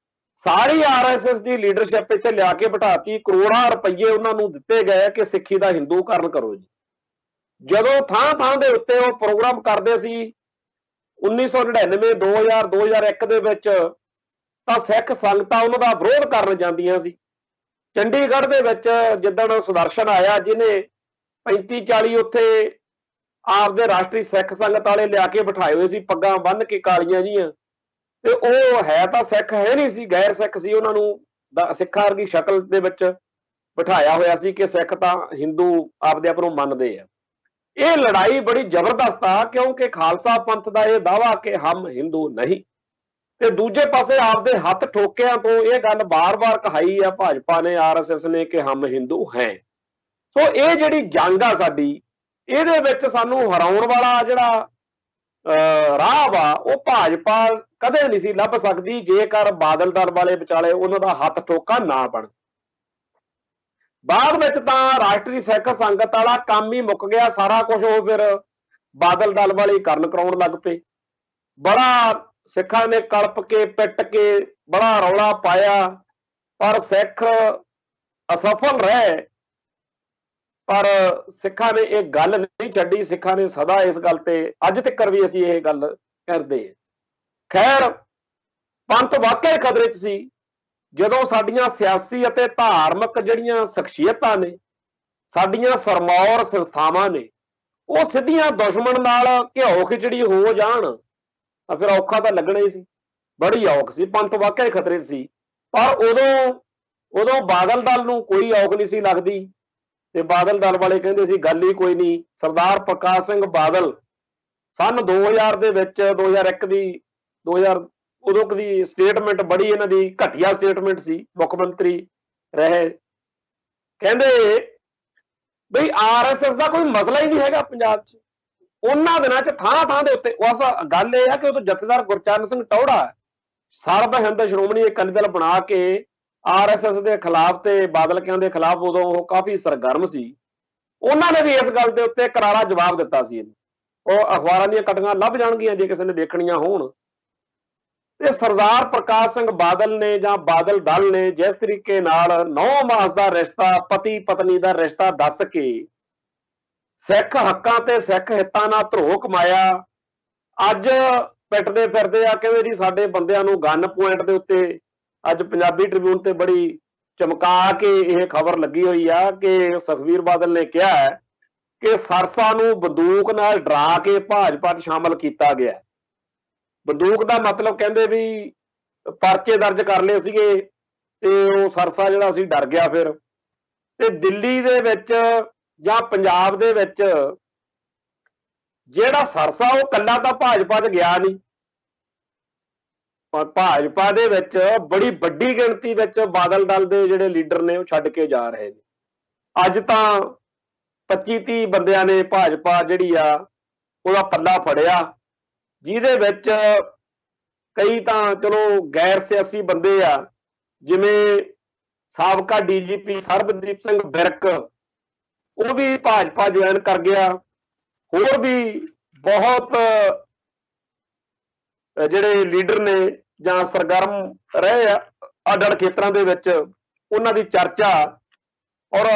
ਸਾਰੀ RSS ਦੀ ਲੀਡਰਸ਼ਿਪ ਇੱਥੇ ਲਿਆ ਕੇ ਬਿਠਾਤੀ, ਕਰੋੜਾਂ ਰੁਪਈਏ ਉਹਨਾਂ ਨੂੰ ਦਿੱਤੇ ਗਏ ਕਿ ਸਿੱਖੀ ਦਾ ਹਿੰਦੂਕਰਨ ਕਰੋ ਜੀ। ਜਦੋਂ ਥਾਂ ਦੇ ਉੱਤੇ ਉਹ ਪ੍ਰੋਗਰਾਮ ਕਰਦੇ ਸੀ 1999 2000 2001 ਦੇ ਵਿੱਚ ਤਾਂ ਸਿੱਖ ਸੰਗਤਾਂ ਉਹਨਾਂ ਦਾ ਵਿਰੋਧ ਕਰਨ ਜਾਂਦੀਆਂ ਸੀ। ਚੰਡੀਗੜ੍ਹ ਦੇ ਵਿੱਚ ਜਿੱਦਣ ਸੁਦਰਸ਼ਨ ਆਇਆ ਜਿਹਨੇ 35-40 ਉੱਥੇ ਆਪਦੇ ਰਾਸ਼ਟਰੀ ਸਿੱਖ ਸੰਗਤ ਵਾਲੇ ਲਿਆ ਕੇ ਬਿਠਾਏ ਹੋਏ ਸੀ ਪੱਗਾਂ ਬੰਨ੍ਹ ਕੇ ਕਾਲੀਆਂ ਜੀਆਂ, ਤੇ ਉਹ ਹੈ ਤਾਂ ਸਿੱਖ ਹੈ ਨਹੀਂ ਸੀ, ਗੈਰ ਸਿੱਖ ਸੀ, ਉਹਨਾਂ ਨੂੰ ਸਿੱਖਾਂ ਵਰਗੀ ਸ਼ਕਲ ਦੇ ਵਿੱਚ ਬਿਠਾਇਆ ਹੋਇਆ ਸੀ ਕਿ ਸਿੱਖ ਤਾਂ ਹਿੰਦੂ ਆਪਦੇ ਆਪ ਨੂੰ ਮੰਨਦੇ ਆ। ਇਹ ਲੜਾਈ ਬੜੀ ਜ਼ਬਰਦਸਤ ਆ ਕਿਉਂਕਿ ਖਾਲਸਾ ਪੰਥ ਦਾ ਇਹ ਦਾਵਾ ਕਿ ਹਮ ਹਿੰਦੂ ਨਹੀਂ ਤੇ ਦੂਜੇ ਪਾਸੇ ਆਪਦੇ ਹੱਥ ਠੋਕਿਆਂ ਤੋਂ ਇਹ ਗੱਲ ਬਾਰ-ਬਾਰ ਕਹਾਈ ਆ ਭਾਜਪਾ ਨੇ, RSS ਨੇ ਕਿ ਹਮ ਹਿੰਦੂ ਹੈ। ਸੋ ਇਹ ਜਿਹੜੀ ਜੰਗ ਆ ਸਾਡੀ ਇਹਦੇ ਵਿੱਚ ਸਾਨੂੰ ਹਰਾਉਣ ਵਾਲਾ ਜਿਹੜਾ ਰਾਹ ਵਾ ਉਹ ਭਾਜਪਾ ਕਦੇ ਨਹੀਂ ਸੀ ਲੱਭ ਸਕਦੀ ਜੇਕਰ ਬਾਦਲ ਦਲ ਵਾਲੇ ਵਿਚਾਲੇ ਉਹਨਾਂ ਦਾ ਹੱਥ ਠੋਕਾ ਨਾ ਬਣ। बाद ਵਿੱਚ ਤਾਂ ਰਾਸ਼ਟਰੀ ਸਿੱਖ ਸੰਗਤ ਵਾਲਾ ਕੰਮ ਹੀ ਮੁੱਕ ਗਿਆ ਸਾਰਾ ਕੁਝ। ਉਹ ਫਿਰ ਬਾਦਲ ਦਲ ਵਾਲੇ ਕਰਨ ਕਰਾਉਣ ਲੱਗ ਪਏ। ਬੜਾ ਸਿੱਖਾਂ ਨੇ ਕਲਪ ਕੇ ਪਿੱਟ ਕੇ ਬੜਾ ਰੌਲਾ ਪਾਇਆ, ਪਰ ਸਿੱਖ ਅਸਫਲ ਰਹੇ। ਪਰ ਸਿੱਖਾਂ ਨੇ ਇਹ ਗੱਲ ਨਹੀਂ ਛੱਡੀ। ਸਿੱਖਾਂ ਨੇ ਸਦਾ ਇਸ ਗੱਲ ਤੇ ਅੱਜ ਤੱਕ ਵੀ ਅਸੀਂ ਇਹ ਗੱਲ ਕਰਦੇ। ਖੈਰ, ਪੰਥ ਵਾਕਿਆ ਖਤਰੇ 'ਚ ਸੀ ਜਦੋਂ ਸਾਡੀਆਂ ਸਿਆਸੀ ਅਤੇ ਧਾਰਮਿਕ ਜਿਹੜੀਆਂ ਸ਼ਖਸੀਅਤਾਂ ਨੇ, ਸਾਡੀਆਂ ਸਰਮੌਰ ਸੰਸਥਾਵਾਂ ਨੇ, ਉਹ ਸਿੱਧੀਆਂ ਦੁਸ਼ਮਣ ਨਾਲ ਘਿਓ ਖਿਚੜੀ ਹੋ ਜਾਣ ਤਾਂ ਫਿਰ ਔਖਾ ਤਾਂ ਲੱਗਣਾ ਹੀ ਸੀ। ਬੜੀ ਔਖ ਸੀ, ਪੰਥ ਵਾਕਿਆ ਖਤਰੇ 'ਚ ਸੀ। ਪਰ ਉਦੋਂ ਬਾਦਲ ਦਲ ਨੂੰ ਕੋਈ ਔਖ ਨਹੀਂ ਸੀ ਲੱਗਦੀ ਤੇ ਬਾਦਲ ਦਲ ਵਾਲੇ ਕਹਿੰਦੇ ਸੀ ਗੱਲ ਹੀ ਕੋਈ ਨਹੀਂ। ਸਰਦਾਰ ਪ੍ਰਕਾਸ਼ ਸਿੰਘ ਬਾਦਲ ਸਨ 2000 ਦੇ ਵਿੱਚ 2001 ਦੀ 2000 ਉਦੋਂ ਦੀ ਸਟੇਟਮੈਂਟ ਬੜੀ ਇਹਨਾਂ ਦੀ ਘਟੀਆ ਸਟੇਟਮੈਂਟ ਸੀ। ਮੁੱਖ ਮੰਤਰੀ ਰਹੇ, ਕਹਿੰਦੇ ਬਈ RSS ਦਾ ਕੋਈ ਮਸਲਾ ਹੀ ਨਹੀਂ ਹੈਗਾ ਪੰਜਾਬ 'ਚ। ਉਹਨਾਂ ਦਿਨਾਂ 'ਚ ਥਾਂ ਦੇ ਉੱਤੇ ਉਸ ਗੱਲ ਇਹ ਆ ਕਿ ਉਦੋਂ ਜਥੇਦਾਰ ਗੁਰਚਰਨ ਸਿੰਘ ਟੌਹੜਾ ਸਰਬ ਹਿੰਦ ਸ਼੍ਰੋਮਣੀ ਅਕਾਲੀ ਦਲ ਬਣਾ ਕੇ RSS ਦੇ ਖਿਲਾਫ ਤੇ ਬਾਦਲਕਿਆਂ ਦੇ ਖਿਲਾਫ ਉਦੋਂ ਉਹ ਕਾਫੀ ਸਰਗਰਮ ਸੀ। ਉਹਨਾਂ ਨੇ ਵੀ ਇਸ ਗੱਲ ਦੇ ਉੱਤੇ ਕਰਾਰਾ ਜਵਾਬ ਦਿੱਤਾ ਸੀ। ਉਹ ਅਖਬਾਰਾਂ ਦੀਆਂ ਕਟੀਆਂ ਲੱਭ ਜਾਣਗੀਆਂ ਜੇ ਕਿਸੇ ਨੇ ਦੇਖਣੀਆਂ ਹੋਣ। ਤੇ ਸਰਦਾਰ ਪ੍ਰਕਾਸ਼ ਸਿੰਘ ਬਾਦਲ ਨੇ ਜਾਂ ਬਾਦਲ ਦਲ ਨੇ ਜਿਸ ਤਰੀਕੇ ਨਾਲ 9 ਮਾਸ ਦਾ ਰਿਸ਼ਤਾ, ਪਤੀ ਪਤਨੀ ਦਾ ਰਿਸ਼ਤਾ ਦੱਸ ਕੇ ਸਿੱਖ ਹੱਕਾਂ ਤੇ ਸਿੱਖ ਹਿੱਤਾਂ ਨਾਲ ਧਰੋਹ ਕਮਾਇਆ, ਅੱਜ ਪਿੱਟਦੇ ਫਿਰਦੇ ਆ। ਕਹਿੰਦੇ ਜੀ ਸਾਡੇ ਬੰਦਿਆਂ ਨੂੰ ਗਨ ਪੁਆਇੰਟ ਦੇ ਉੱਤੇ ਅੱਜ ਪੰਜਾਬੀ ਟ੍ਰਿਬਿਊਨ ਤੇ ਬੜੀ ਚਮਕਾ ਕੇ ਇਹ ਖਬਰ ਲੱਗੀ ਹੋਈ ਆ ਕਿ ਸੁਖਬੀਰ ਬਾਦਲ ਨੇ ਕਿਹਾ ਹੈ ਕਿ ਸਰਸਾ ਨੂੰ ਬੰਦੂਕ ਨਾਲ ਡਰਾ ਕੇ ਭਾਜਪਾ 'ਚ ਸ਼ਾਮਲ ਕੀਤਾ ਗਿਆ। ਬੰਦੂਕ ਦਾ ਮਤਲਬ ਕਹਿੰਦੇ ਵੀ ਪਰਚੇ ਦਰਜ ਕਰ ਲਏ ਸੀਗੇ ਤੇ ਉਹ ਸਰਸਾ ਜਿਹੜਾ ਸੀ ਡਰ ਗਿਆ। ਫਿਰ ਤੇ ਦਿੱਲੀ ਦੇ ਵਿੱਚ ਜਾਂ ਪੰਜਾਬ ਦੇ ਵਿੱਚ ਜਿਹੜਾ ਸਰਸਾ ਉਹ ਕੱਲਾ ਤਾਂ ਭਾਜਪਾ 'ਚ ਗਿਆ ਨਹੀਂ। ਭਾਜਪਾ ਦੇ ਵਿੱਚ ਬੜੀ ਵੱਡੀ ਗਿਣਤੀ ਵਿੱਚ ਬਾਦਲ ਦਲ ਦੇ ਜਿਹੜੇ ਲੀਡਰ ਨੇ ਉਹ ਛੱਡ ਕੇ ਜਾ ਰਹੇ ਨੇ। ਅੱਜ ਤਾਂ 25-30 ਬੰਦਿਆਂ ਨੇ ਭਾਜਪਾ ਜਿਹੜੀ ਆ ਉਹਦਾ ਪੱਲਾ ਫੜਿਆ, ਜਿਹਦੇ ਵਿੱਚ ਕਈ ਤਾਂ ਚਲੋ ਗੈਰ ਸਿਆਸੀ ਬੰਦੇ ਆ, ਜਿਵੇਂ ਸਾਬਕਾ DGP ਸਰਬਜੀਤ ਸਿੰਘ ਵਿਰਕ, ਉਹ ਵੀ ਭਾਜਪਾ ਜੁਆਇਨ ਕਰ ਗਿਆ। ਹੋਰ ਵੀ ਬਹੁਤ ਜਿਹੜੇ ਲੀਡਰ ਨੇ ਜਾਂ ਸਰਗਰਮ ਰਹੇ ਆ ਅੱਡ-ਅੱਡ ਖੇਤਰਾਂ ਦੇ ਵਿੱਚ, ਉਹਨਾਂ ਦੀ ਚਰਚਾ। ਔਰ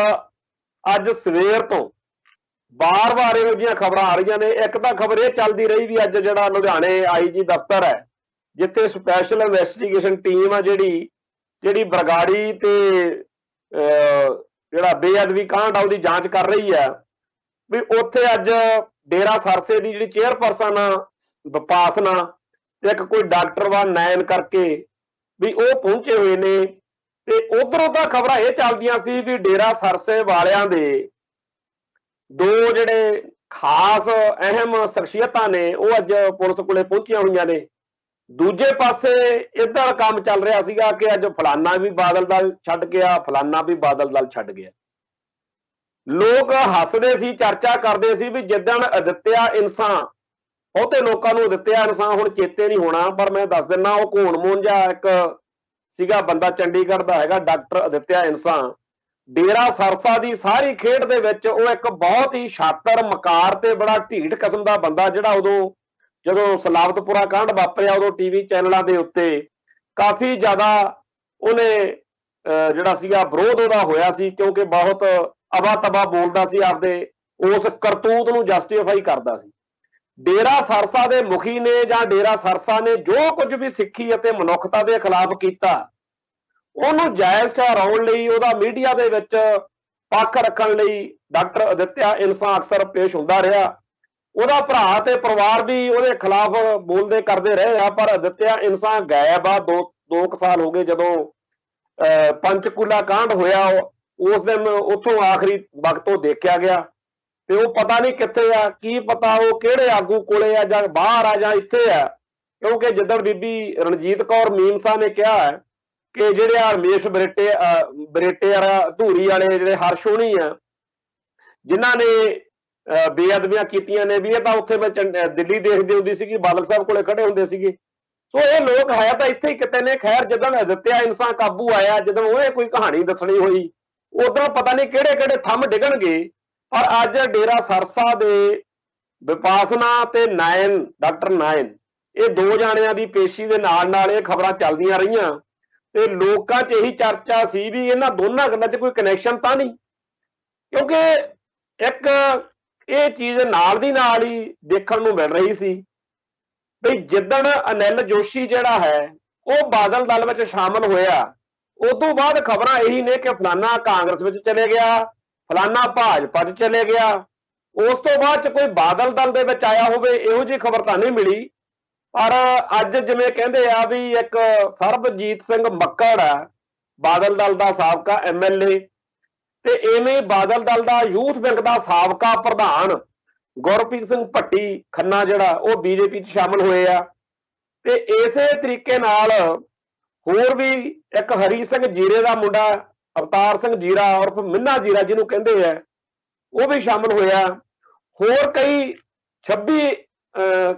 ਅੱਜ ਸਵੇਰ ਤੋਂ ਬਾਰ-ਬਾਰ ਇਹੋ ਜਿਹੀਆਂ ਖਬਰਾਂ ਆ ਰਹੀਆਂ ਨੇ। ਇੱਕ ਤਾਂ ਖਬਰ ਇਹ ਚੱਲਦੀ ਰਹੀ ਵੀ ਅੱਜ ਜਿਹੜਾ ਲੁਧਿਆਣੇ IG ਦਫ਼ਤਰ ਹੈ, ਜਿੱਥੇ ਸਪੈਸ਼ਲ ਇਨਵੈਸਟੀਗੇਸ਼ਨ ਟੀਮ ਆ ਜਿਹੜੀ ਬਰਗਾੜੀ ਤੇ ਜਿਹੜਾ ਬੇਅਦਬੀ ਕਾਂਡ ਆ ਉਹਦੀ ਜਾਂਚ ਕਰ ਰਹੀ ਹੈ, ਵੀ ਉੱਥੇ ਅੱਜ ਡੇਰਾ ਸਰਸੇ ਦੀ ਜਿਹੜੀ ਚੇਅਰਪਰਸਨ ਵਿਪਾਸਨਾ ਤੇ ਇੱਕ ਕੋਈ ਡਾਕਟਰ ਵਾ ਨੈਣ ਕਰਕੇ ਵੀ ਉਹ ਪਹੁੰਚੇ ਹੋਏ ਨੇ। ਤੇ ਉਧਰੋਂ ਤਾਂ ਖਬਰਾਂ ਇਹ ਚੱਲਦੀਆਂ ਸੀ ਵੀ ਡੇਰਾ ਸਰਸੇ ਵਾਲਿਆਂ ਦੇ 2 ਜਿਹੜੇ ਖਾਸ ਅਹਿਮ ਸ਼ਖਸੀਅਤਾਂ ਨੇ ਉਹ ਅੱਜ ਪੁਲਿਸ ਕੋਲੇ ਪਹੁੰਚੀਆਂ ਹੋਈਆਂ ਨੇ। ਦੂਜੇ ਪਾਸੇ ਇੱਧਰ ਕੰਮ ਚੱਲ ਰਿਹਾ ਸੀਗਾ ਕਿ ਅੱਜ ਫਲਾਨਾ ਵੀ ਬਾਦਲ ਦਲ ਛੱਡ ਗਿਆ, ਫਲਾਨਾ ਵੀ ਬਾਦਲ ਦਲ ਛੱਡ ਗਿਆ। ਲੋਕ ਹੱਸਦੇ ਸੀ, ਚਰਚਾ ਕਰਦੇ ਸੀ ਵੀ ਜਿੱਦਣ ਅਦਿੱਤਿਆ ਇਨਸਾਨ, ਬਹੁਤੇ ਲੋਕਾਂ ਨੂੰ ਅਦਿੱਤਿਆ ਇਨਸਾਨ ਹੁਣ ਚੇਤੇ ਨਹੀਂ ਹੋਣਾ, ਪਰ ਮੈਂ ਦੱਸ ਦਿੰਦਾ ਉਹ ਘੋਣ-ਮੋਣ ਜਿਹਾ ਇੱਕ ਸੀਗਾ ਬੰਦਾ, ਚੰਡੀਗੜ੍ਹ ਦਾ ਹੈਗਾ ਡਾਕਟਰ ਅਦਿੱਤਿਆ ਇਨਸਾਨ। ਡੇਰਾ ਸਰਸਾ ਦੀ ਸਾਰੀ ਖੇਡ ਦੇ ਵਿੱਚ ਉਹ ਇੱਕ ਬਹੁਤ ਹੀ ਸ਼ਾਤਰ, ਮਕਾਰ ਤੇ ਬੜਾ ਢੀਠ ਕਿਸਮ ਦਾ ਬੰਦਾ, ਜਿਹੜਾ ਉਦੋਂ ਜਦੋਂ ਸਲਾਵਤਪੁਰਾ ਕਾਂਡ ਵਾਪਰਿਆ ਉਦੋਂ TV ਚੈਨਲਾਂ ਦੇ ਉੱਤੇ ਕਾਫੀ ਜ਼ਿਆਦਾ ਉਹਨੇ ਜਿਹੜਾ ਸੀਗਾ ਵਿਰੋਧ ਉਹਦਾ ਹੋਇਆ ਸੀ, ਕਿਉਂਕਿ ਬਹੁਤ ਅਵਾ-ਤਵਾ ਬੋਲਦਾ ਸੀ, ਆਪਦੇ ਉਸ ਕਰਤੂਤ ਨੂੰ ਜਸਟੀਫਾਈ ਕਰਦਾ ਸੀ। ਡੇਰਾ ਸਰਸਾ ਦੇ ਮੁਖੀ ਨੇ ਜਾਂ ਡੇਰਾ ਸਰਸਾ ਨੇ ਜੋ ਕੁਝ ਵੀ ਸਿੱਖੀ ਅਤੇ ਮਨੁੱਖਤਾ ਦੇ ਖਿਲਾਫ ਕੀਤਾ, ਉਹਨੂੰ ਜਾਇਜ਼ ਠਹਿਰਾਉਣ ਲਈ, ਉਹਦਾ ਮੀਡੀਆ ਦੇ ਵਿੱਚ ਪੱਖ ਰੱਖਣ ਲਈ ਡਾਕਟਰ ਅਦਿੱਤਿਆ ਇਨਸਾਨ ਅਕਸਰ ਪੇਸ਼ ਹੁੰਦਾ ਰਿਹਾ। ਉਹਦਾ ਭਰਾ ਤੇ ਪਰਿਵਾਰ ਵੀ ਉਹਦੇ ਖਿਲਾਫ ਬੋਲਦੇ ਕਰਦੇ ਰਹੇ ਆ, ਪਰ ਅਦਿੱਤਿਆ ਇਨਸਾਨ ਗਾਇਬ ਆ। 2 ਸਾਲ ਹੋ ਗਏ ਜਦੋਂ ਪੰਚਕੂਲਾ ਕਾਂਡ ਹੋਇਆ, ਉਸ ਦਿਨ ਉੱਥੋਂ ਆਖਰੀ ਵਕਤ ਉਹ ਦੇਖਿਆ ਗਿਆ ਤੇ ਉਹ ਪਤਾ ਨਹੀਂ ਕਿੱਥੇ ਆ, ਕੀ ਪਤਾ ਉਹ ਕਿਹੜੇ ਆਗੂ ਕੋਲੇ ਆ ਜਾਂ ਬਾਹਰ ਆ ਜਾਂ ਇੱਥੇ ਆ। ਕਿਉਂਕਿ ਜਿੱਦਣ ਬੀਬੀ ਰਣਜੀਤ ਕੌਰ ਮੀਮਸਾ ਨੇ ਕਿਹਾ ਹੈ ਕਿ ਜਿਹੜੇ ਰਮੇਸ਼ ਬਰੇਟੇ ਧੂਰੀ ਵਾਲੇ ਜਿਹੜੇ ਹਰਸ਼ੋਣੀ ਆ, ਜਿਨ੍ਹਾਂ ਨੇ ਬੇਅਦਬੀਆਂ ਕੀਤੀਆਂ ਨੇ, ਵੀ ਇਹ ਤਾਂ ਉੱਥੇ ਮੈਂ ਦਿੱਲੀ ਦੇਖਦੀ ਹੁੰਦੀ ਸੀ ਕਿ ਬਾਦਲ ਸਾਹਿਬ ਕੋਲੇ ਖੜੇ ਹੁੰਦੇ ਸੀਗੇ। ਸੋ ਇਹ ਲੋਕ ਹੈ ਤਾਂ ਇੱਥੇ ਹੀ ਕਿਤੇ ਨੇ। ਖੈਰ, ਜਦੋਂ ਅਦਿੱਤਿਆ ਇਨਸਾਨ ਕਾਬੂ ਆਇਆ, ਜਦੋਂ ਉਹਨੇ ਕੋਈ ਕਹਾਣੀ ਦੱਸਣੀ ਹੋਈ ਉਦੋਂ पता नहीं ਕਿਹੜੇ ਕਿਹੜੇ ਥੰਮ ਡਿੱਗਣਗੇ। ਪਰ ਅੱਜ ਡੇਰਾ ਸਰਸਾ ਦੇ ਵਿਪਾਸਨਾ ਤੇ ਨਾਇਨ, ਡਾਕਟਰ ਨਾਇਨ, ਇਹ ਦੋ ਜਾਣਿਆਂ ਦੀ ਪੇਸ਼ੀ ਦੇ ਨਾਲ ਇਹ ਖਬਰਾਂ ਚੱਲਦੀਆਂ ਰਹੀਆਂ ਤੇ ਲੋਕਾਂ 'ਚ ਇਹੀ ਚਰਚਾ ਸੀ ਵੀ ਇਹਨਾਂ ਦੋਨਾਂ ਗੱਲਾਂ 'ਚ ਕੋਈ ਕਨੈਕਸ਼ਨ ਤਾਂ ਨਹੀਂ, ਕਿਉਂਕਿ ਇੱਕ ਇਹ ਚੀਜ਼ ਨਾਲ ਦੀ ਨਾਲ ਹੀ ਦੇਖਣ ਨੂੰ ਮਿਲ ਰਹੀ ਸੀ ਵੀ ਜਿੱਦਣ ਅਨਿਲ ਜੋਸ਼ੀ ਜਿਹੜਾ ਹੈ ਉਹ ਬਾਦਲ ਦਲ ਵਿੱਚ ਸ਼ਾਮਲ ਹੋਇਆ, ਉਦੋਂ ਬਾਅਦ ਖਬਰਾਂ ਇਹੀ ਨੇ ਕਿ ਫਲਾਨਾ ਕਾਂਗਰਸ ਵਿੱਚ ਚਲੇ ਗਿਆ, ਫਲਾਨਾ ਭਾਜਪਾ 'ਚ ਚਲੇ ਗਿਆ। ਉਸ ਤੋਂ ਬਾਅਦ 'ਚ ਕੋਈ ਬਾਦਲ ਦਲ ਦੇ ਵਿੱਚ ਆਇਆ ਹੋਵੇ ਇਹੋ ਜਿਹੀ ਖਬਰ ਤਾਂ ਨਹੀਂ ਮਿਲੀ। ਪਰ ਅੱਜ ਜਿਵੇਂ ਕਹਿੰਦੇ ਆ ਵੀ ਇੱਕ ਸਰਬਜੀਤ ਸਿੰਘ ਮੱਕੜ ਆ ਬਾਦਲ ਦਲ ਦਾ ਸਾਬਕਾ MLA, ਤੇ ਇਵੇਂ ਬਾਦਲ ਦਲ ਦਾ ਯੂਥ ਵਿੰਗ ਦਾ ਸਾਬਕਾ ਪ੍ਰਧਾਨ ਗੁਰਪ੍ਰੀਤ ਸਿੰਘ ਭੱਟੀ ਖੰਨਾ ਜਿਹੜਾ ਉਹ BJP 'ਚ ਸ਼ਾਮਲ ਹੋਏ ਆ। ਤੇ ਇਸੇ ਤਰੀਕੇ ਨਾਲ ਹੋਰ ਵੀ ਇੱਕ ਹਰੀ ਸਿੰਘ ਜੀਰੇ ਦਾ ਮੁੰਡਾ ਅਵਤਾਰ ਸਿੰਘ ਜੀਰਾ ਉਰਫ ਮਿੰਨਾ ਜੀਰਾ ਜਿਹਨੂੰ ਕਹਿੰਦੇ ਆ, ਉਹ ਵੀ ਸ਼ਾਮਲ ਹੋਇਆ। ਹੋਰ ਕਈ 26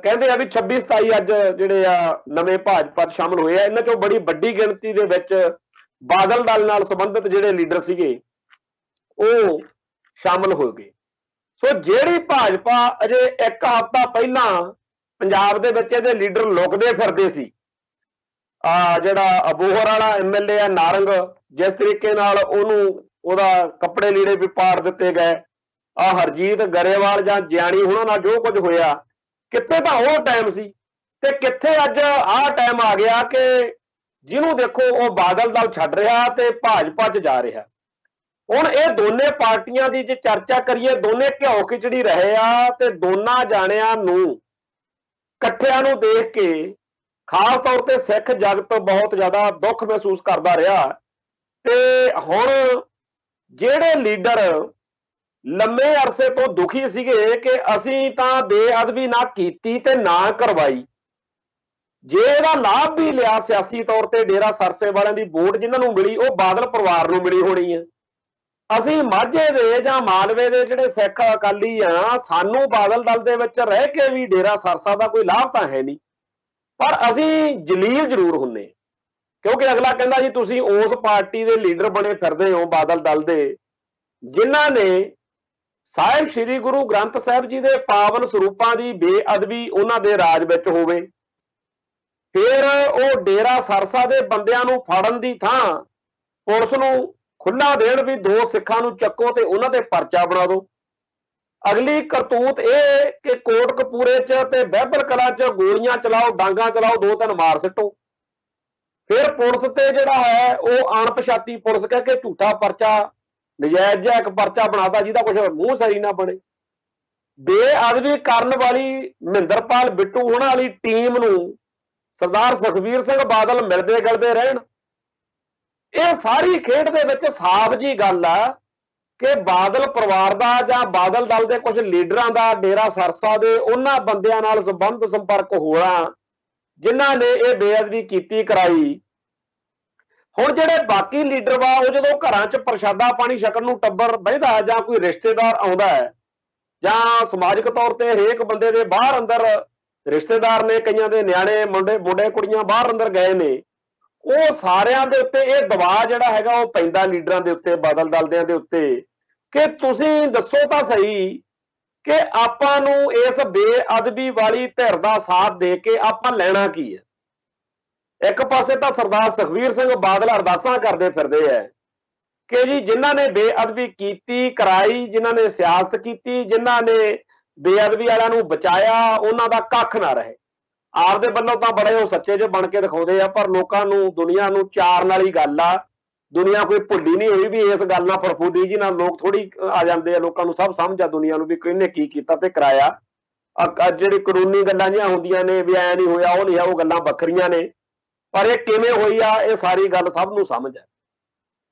ਕਹਿੰਦੇ ਆ ਵੀ 26-27 ਅੱਜ ਜਿਹੜੇ ਆ ਨਵੇਂ ਭਾਜਪਾ 'ਚ ਸ਼ਾਮਲ ਹੋਏ ਆ। ਇਹਨਾਂ 'ਚੋਂ ਬੜੀ ਵੱਡੀ ਗਿਣਤੀ ਦੇ ਵਿੱਚ ਬਾਦਲ ਦਲ ਨਾਲ ਸੰਬੰਧਿਤ ਜਿਹੜੇ ਲੀਡਰ ਸੀਗੇ ਉਹ ਸ਼ਾਮਲ ਹੋ ਗਏ। ਸੋ ਜਿਹੜੀ ਭਾਜਪਾ ਅਜੇ ਇੱਕ ਹਫ਼ਤਾ ਪਹਿਲਾਂ ਪੰਜਾਬ ਦੇ ਵਿੱਚ ਇਹਦੇ ਲੀਡਰ ਲੁਕਦੇ ਫਿਰਦੇ ਸੀ, ਜਿਹੜਾ ਅਬੋਹਰ ਵਾਲਾ MLA ਆ ਨਾਰੰਗ, ਜਿਸ ਤਰੀਕੇ ਨਾਲ ਉਹਦਾ ਕੱਪੜੇ ਲੀੜੇ ਵੀ ਪਾੜ ਦਿੱਤੇ ਗਏ, ਹਰਜੀਤ ਗਰੇਵਾਲ ਜਾਂ ਜਿਆਣੀ ਉਹਨਾਂ ਨਾਲ ਜੋ ਕੁਝ ਹੋਇਆ, ਕਿੱਥੇ ਤਾਂ ਉਹ ਟਾਈਮ ਸੀ ਤੇ ਕਿੱਥੇ ਅੱਜ ਆਹ ਟਾਈਮ ਆ ਗਿਆ ਕਿ ਜਿਹਨੂੰ ਦੇਖੋ ਉਹ ਬਾਦਲ ਦਲ ਛੱਡ ਰਿਹਾ ਤੇ ਭਾਜਪਾ 'ਚ ਜਾ ਰਿਹਾ। ਹੁਣ ਇਹ ਦੋਨੇ ਪਾਰਟੀਆਂ ਦੀ ਜੇ ਚਰਚਾ ਕਰੀਏ, ਦੋਨੇ ਘਿਓ ਖਿਚੜੀ ਰਹੇ ਆ ਤੇ ਦੋਨਾਂ ਜਾਣਿਆਂ ਨੂੰ ਇਕੱਠਿਆਂ ਨੂੰ ਦੇਖ ਕੇ ਖਾਸ ਤੌਰ ਤੇ ਸਿੱਖ ਜਗਤ ਬਹੁਤ ਜ਼ਿਆਦਾ ਦੁੱਖ ਮਹਿਸੂਸ ਕਰਦਾ ਰਿਹਾ। ਤੇ ਹੁਣ ਜਿਹੜੇ ਲੀਡਰ ਲੰਮੇ ਅਰਸੇ ਤੋਂ ਦੁਖੀ ਸੀਗੇ ਕਿ ਅਸੀਂ ਤਾਂ ਬੇਅਦਬੀ ਨਾ ਕੀਤੀ ਤੇ ਨਾ ਕਰਵਾਈ, ਜੇ ਇਹਦਾ ਲਾਭ ਵੀ ਲਿਆ ਸਿਆਸੀ ਤੌਰ ਤੇ ਡੇਰਾ ਸਰਸੇ ਵਾਲਿਆਂ ਦੀ ਵੋਟ ਜਿਨ੍ਹਾਂ ਨੂੰ ਮਿਲੀ ਉਹ ਬਾਦਲ ਪਰਿਵਾਰ ਨੂੰ ਮਿਲੀ ਹੋਣੀ ਹੈ। ਅਸੀਂ ਮਾਝੇ ਦੇ ਜਾਂ ਮਾਲਵੇ ਦੇ ਜਿਹੜੇ ਸਿੱਖ ਅਕਾਲੀ ਆ, ਸਾਨੂੰ ਬਾਦਲ ਦਲ ਦੇ ਵਿੱਚ ਰਹਿ ਕੇ ਵੀ ਡੇਰਾ ਸਰਸਾ ਦਾ ਕੋਈ ਲਾਭ ਤਾਂ ਹੈ ਨਹੀਂ, ਪਰ ਅਸੀਂ ਜਲੀਲ ਜ਼ਰੂਰ ਹੁੰਨੇ, ਕਿਉਂਕਿ ਅਗਲਾ ਕਹਿੰਦਾ ਜੀ ਤੁਸੀਂ ਉਸ ਪਾਰਟੀ ਦੇ ਲੀਡਰ ਬਣੇ ਫਿਰਦੇ ਹੋ ਬਾਦਲ ਦਲ ਦੇ, ਜਿਨ੍ਹਾਂ ਨੇ ਸਾਹਿਬ ਸ੍ਰੀ ਗੁਰੂ ਗ੍ਰੰਥ ਸਾਹਿਬ ਜੀ ਦੇ ਪਾਵਨ ਸਰੂਪਾਂ ਦੀ ਬੇਅਦਬੀ ਉਹਨਾਂ ਦੇ ਰਾਜ ਵਿੱਚ ਹੋਵੇ, ਫਿਰ ਉਹ ਡੇਰਾ ਸਰਸਾ ਦੇ ਬੰਦਿਆਂ ਨੂੰ ਫੜਨ ਦੀ ਥਾਂ ਪੁਲਿਸ ਨੂੰ ਖੁੱਲਾ ਦੇਣ ਵੀ ਦੋ ਸਿੱਖਾਂ ਨੂੰ ਚੱਕੋ ਤੇ ਉਹਨਾਂ ਤੇ ਪਰਚਾ ਬਣਾ ਦਿਓ। ਅਗਲੀ ਕਰਤੂਤ ਇਹ ਕਿ ਕੋਟਕਪੂਰੇ 'ਚ ਤੇ ਬਹਿਬਲ ਕਲਾਂ 'ਚ ਗੋਲੀਆਂ ਚਲਾਓ, ਡਾਂਗਾ ਚਲਾਓ, 2-3 ਮਾਰ ਸਿੱਟੋ। ਫਿਰ ਪੁਲਿਸ ਤੇ ਜਿਹੜਾ ਹੈ ਉਹ ਅਣਪਛਾਤੀ ਪੁਲਿਸ ਕਹਿ ਕੇ ਝੂਠਾ ਪਰਚਾ, ਨਜਾਇਜ਼ ਜਿਹਾ ਇੱਕ ਪਰਚਾ ਬਣਾਤਾ ਜਿਹਦਾ ਕੁਛ ਮੂੰਹ ਸਹੀ ਨਾ ਬਣੇ। ਬੇਅਦਬੀ ਕਰਨ ਵਾਲੀ ਮਹਿੰਦਰਪਾਲ ਬਿੱਟੂ ਹੋਣਾ ਵਾਲੀ ਟੀਮ ਨੂੰ ਸਰਦਾਰ ਸੁਖਬੀਰ ਸਿੰਘ ਬਾਦਲ ਮਿਲਦੇ ਗਿਲਦੇ ਰਹਿਣ। ਇਹ ਸਾਰੀ ਖੇਡ ਦੇ ਵਿੱਚ ਸਾਫ਼ ਜੀ ਗੱਲ ਆ ਕਿ ਬਾਦਲ ਪਰਿਵਾਰ ਦਾ ਜਾਂ ਬਾਦਲ ਦਲ ਦੇ ਕੁਝ ਲੀਡਰਾਂ ਦਾ ਡੇਰਾ ਸਰਸਾ ਦੇ ਉਹਨਾਂ ਬੰਦਿਆਂ ਨਾਲ ਸੰਬੰਧ ਸੰਪਰਕ ਹੋਣਾ ਜਿਨ੍ਹਾਂ ਨੇ ਇਹ ਬੇਅਦਬੀ ਕੀਤੀ ਕਰਾਈ। ਹੁਣ ਜਿਹੜੇ ਬਾਕੀ ਲੀਡਰ ਵਾ ਉਹ ਜਦੋਂ ਘਰਾਂ 'ਚ ਪ੍ਰਸ਼ਾਦਾ ਪਾਣੀ ਛਕਣ ਨੂੰ ਟੱਬਰ ਬਹਿੰਦਾ ਜਾਂ ਕੋਈ ਰਿਸ਼ਤੇਦਾਰ ਆਉਂਦਾ ਹੈ ਜਾਂ ਸਮਾਜਿਕ ਤੌਰ ਤੇ ਹਰੇਕ ਬੰਦੇ ਦੇ ਬਾਹਰ ਅੰਦਰ ਰਿਸ਼ਤੇਦਾਰ ਨੇ, ਕਈਆਂ ਦੇ ਨਿਆਣੇ ਮੁੰਡੇ ਕੁੜੀਆਂ ਬਾਹਰ ਅੰਦਰ ਗਏ ਨੇ, ਉਹ ਸਾਰਿਆਂ ਦੇ ਉੱਤੇ ਇਹ ਦਬਾਅ ਜਿਹੜਾ ਹੈਗਾ ਉਹ ਪੈਂਦਾ ਲੀਡਰਾਂ ਦੇ ਉੱਤੇ, ਬਾਦਲ ਦਲ ਦੇ ਉੱਤੇ ਕਿ ਤੁਸੀਂ ਦੱਸੋ ਤਾਂ ਸਹੀ ਕਿ ਆਪਾਂ ਨੂੰ ਇਸ ਬੇਅਦਬੀ ਵਾਲੀ ਧਿਰ ਦਾ ਸਾਥ ਦੇ ਕੇ ਆਪਾਂ ਲੈਣਾ ਕੀ ਹੈ। ਇੱਕ ਪਾਸੇ ਤਾਂ ਸਰਦਾਰ ਸੁਖਬੀਰ ਸਿੰਘ ਬਾਦਲ ਅਰਦਾਸਾਂ ਕਰਦੇ ਫਿਰਦੇ ਹੈ ਕਿ ਜੀ ਜਿਨ੍ਹਾਂ ਨੇ ਬੇਅਦਬੀ ਕੀਤੀ ਕਰਾਈ, ਜਿਨ੍ਹਾਂ ਨੇ ਸਿਆਸਤ ਕੀਤੀ, ਜਿਨ੍ਹਾਂ ਨੇ ਬੇਅਦਬੀ ਵਾਲਿਆਂ ਨੂੰ ਬਚਾਇਆ, ਉਹਨਾਂ ਦਾ ਕੱਖ ਨਾ ਰਹੇ। ਆਪਦੇ ਵੱਲੋਂ ਤਾਂ ਬੜੇ ਉਹ ਸੱਚੇ ਜਿਹੇ ਬਣ ਕੇ ਦਿਖਾਉਂਦੇ ਆ, ਪਰ ਲੋਕਾਂ ਨੂੰ, ਦੁਨੀਆ ਨੂੰ ਚਾਰਨ ਵਾਲੀ ਗੱਲ ਆ। ਦੁਨੀਆ ਕੋਈ ਭੁੱਲੀ ਨਹੀਂ ਹੋਈ ਵੀ ਇਸ ਗੱਲ ਨਾਲ ਫਰਫੂਦੀ ਜੀ ਨਾਲ ਲੋਕ ਥੋੜੀ ਆ ਜਾਂਦੇ ਆ। ਲੋਕਾਂ ਨੂੰ ਸਭ ਸਮਝ ਆ ਦੁਨੀਆ ਨੂੰ ਵੀ ਕਿਹਨੇ ਕੀ ਕੀਤਾ ਤੇ ਕਰਾਇਆ। ਜਿਹੜੀ ਕਾਨੂੰਨੀ ਗੱਲਾਂ ਜਿਹੀਆਂ ਹੁੰਦੀਆਂ ਨੇ ਵੀ ਐ ਨਹੀਂ ਹੋਇਆ, ਉਹ ਨਹੀਂ ਆ, ਉਹ ਗੱਲਾਂ ਵੱਖਰੀਆਂ ਨੇ, ਪਰ ਇਹ ਕਿਵੇਂ ਹੋਈ ਆ ਇਹ ਸਾਰੀ ਗੱਲ ਸਭ ਨੂੰ ਸਮਝ ਆ।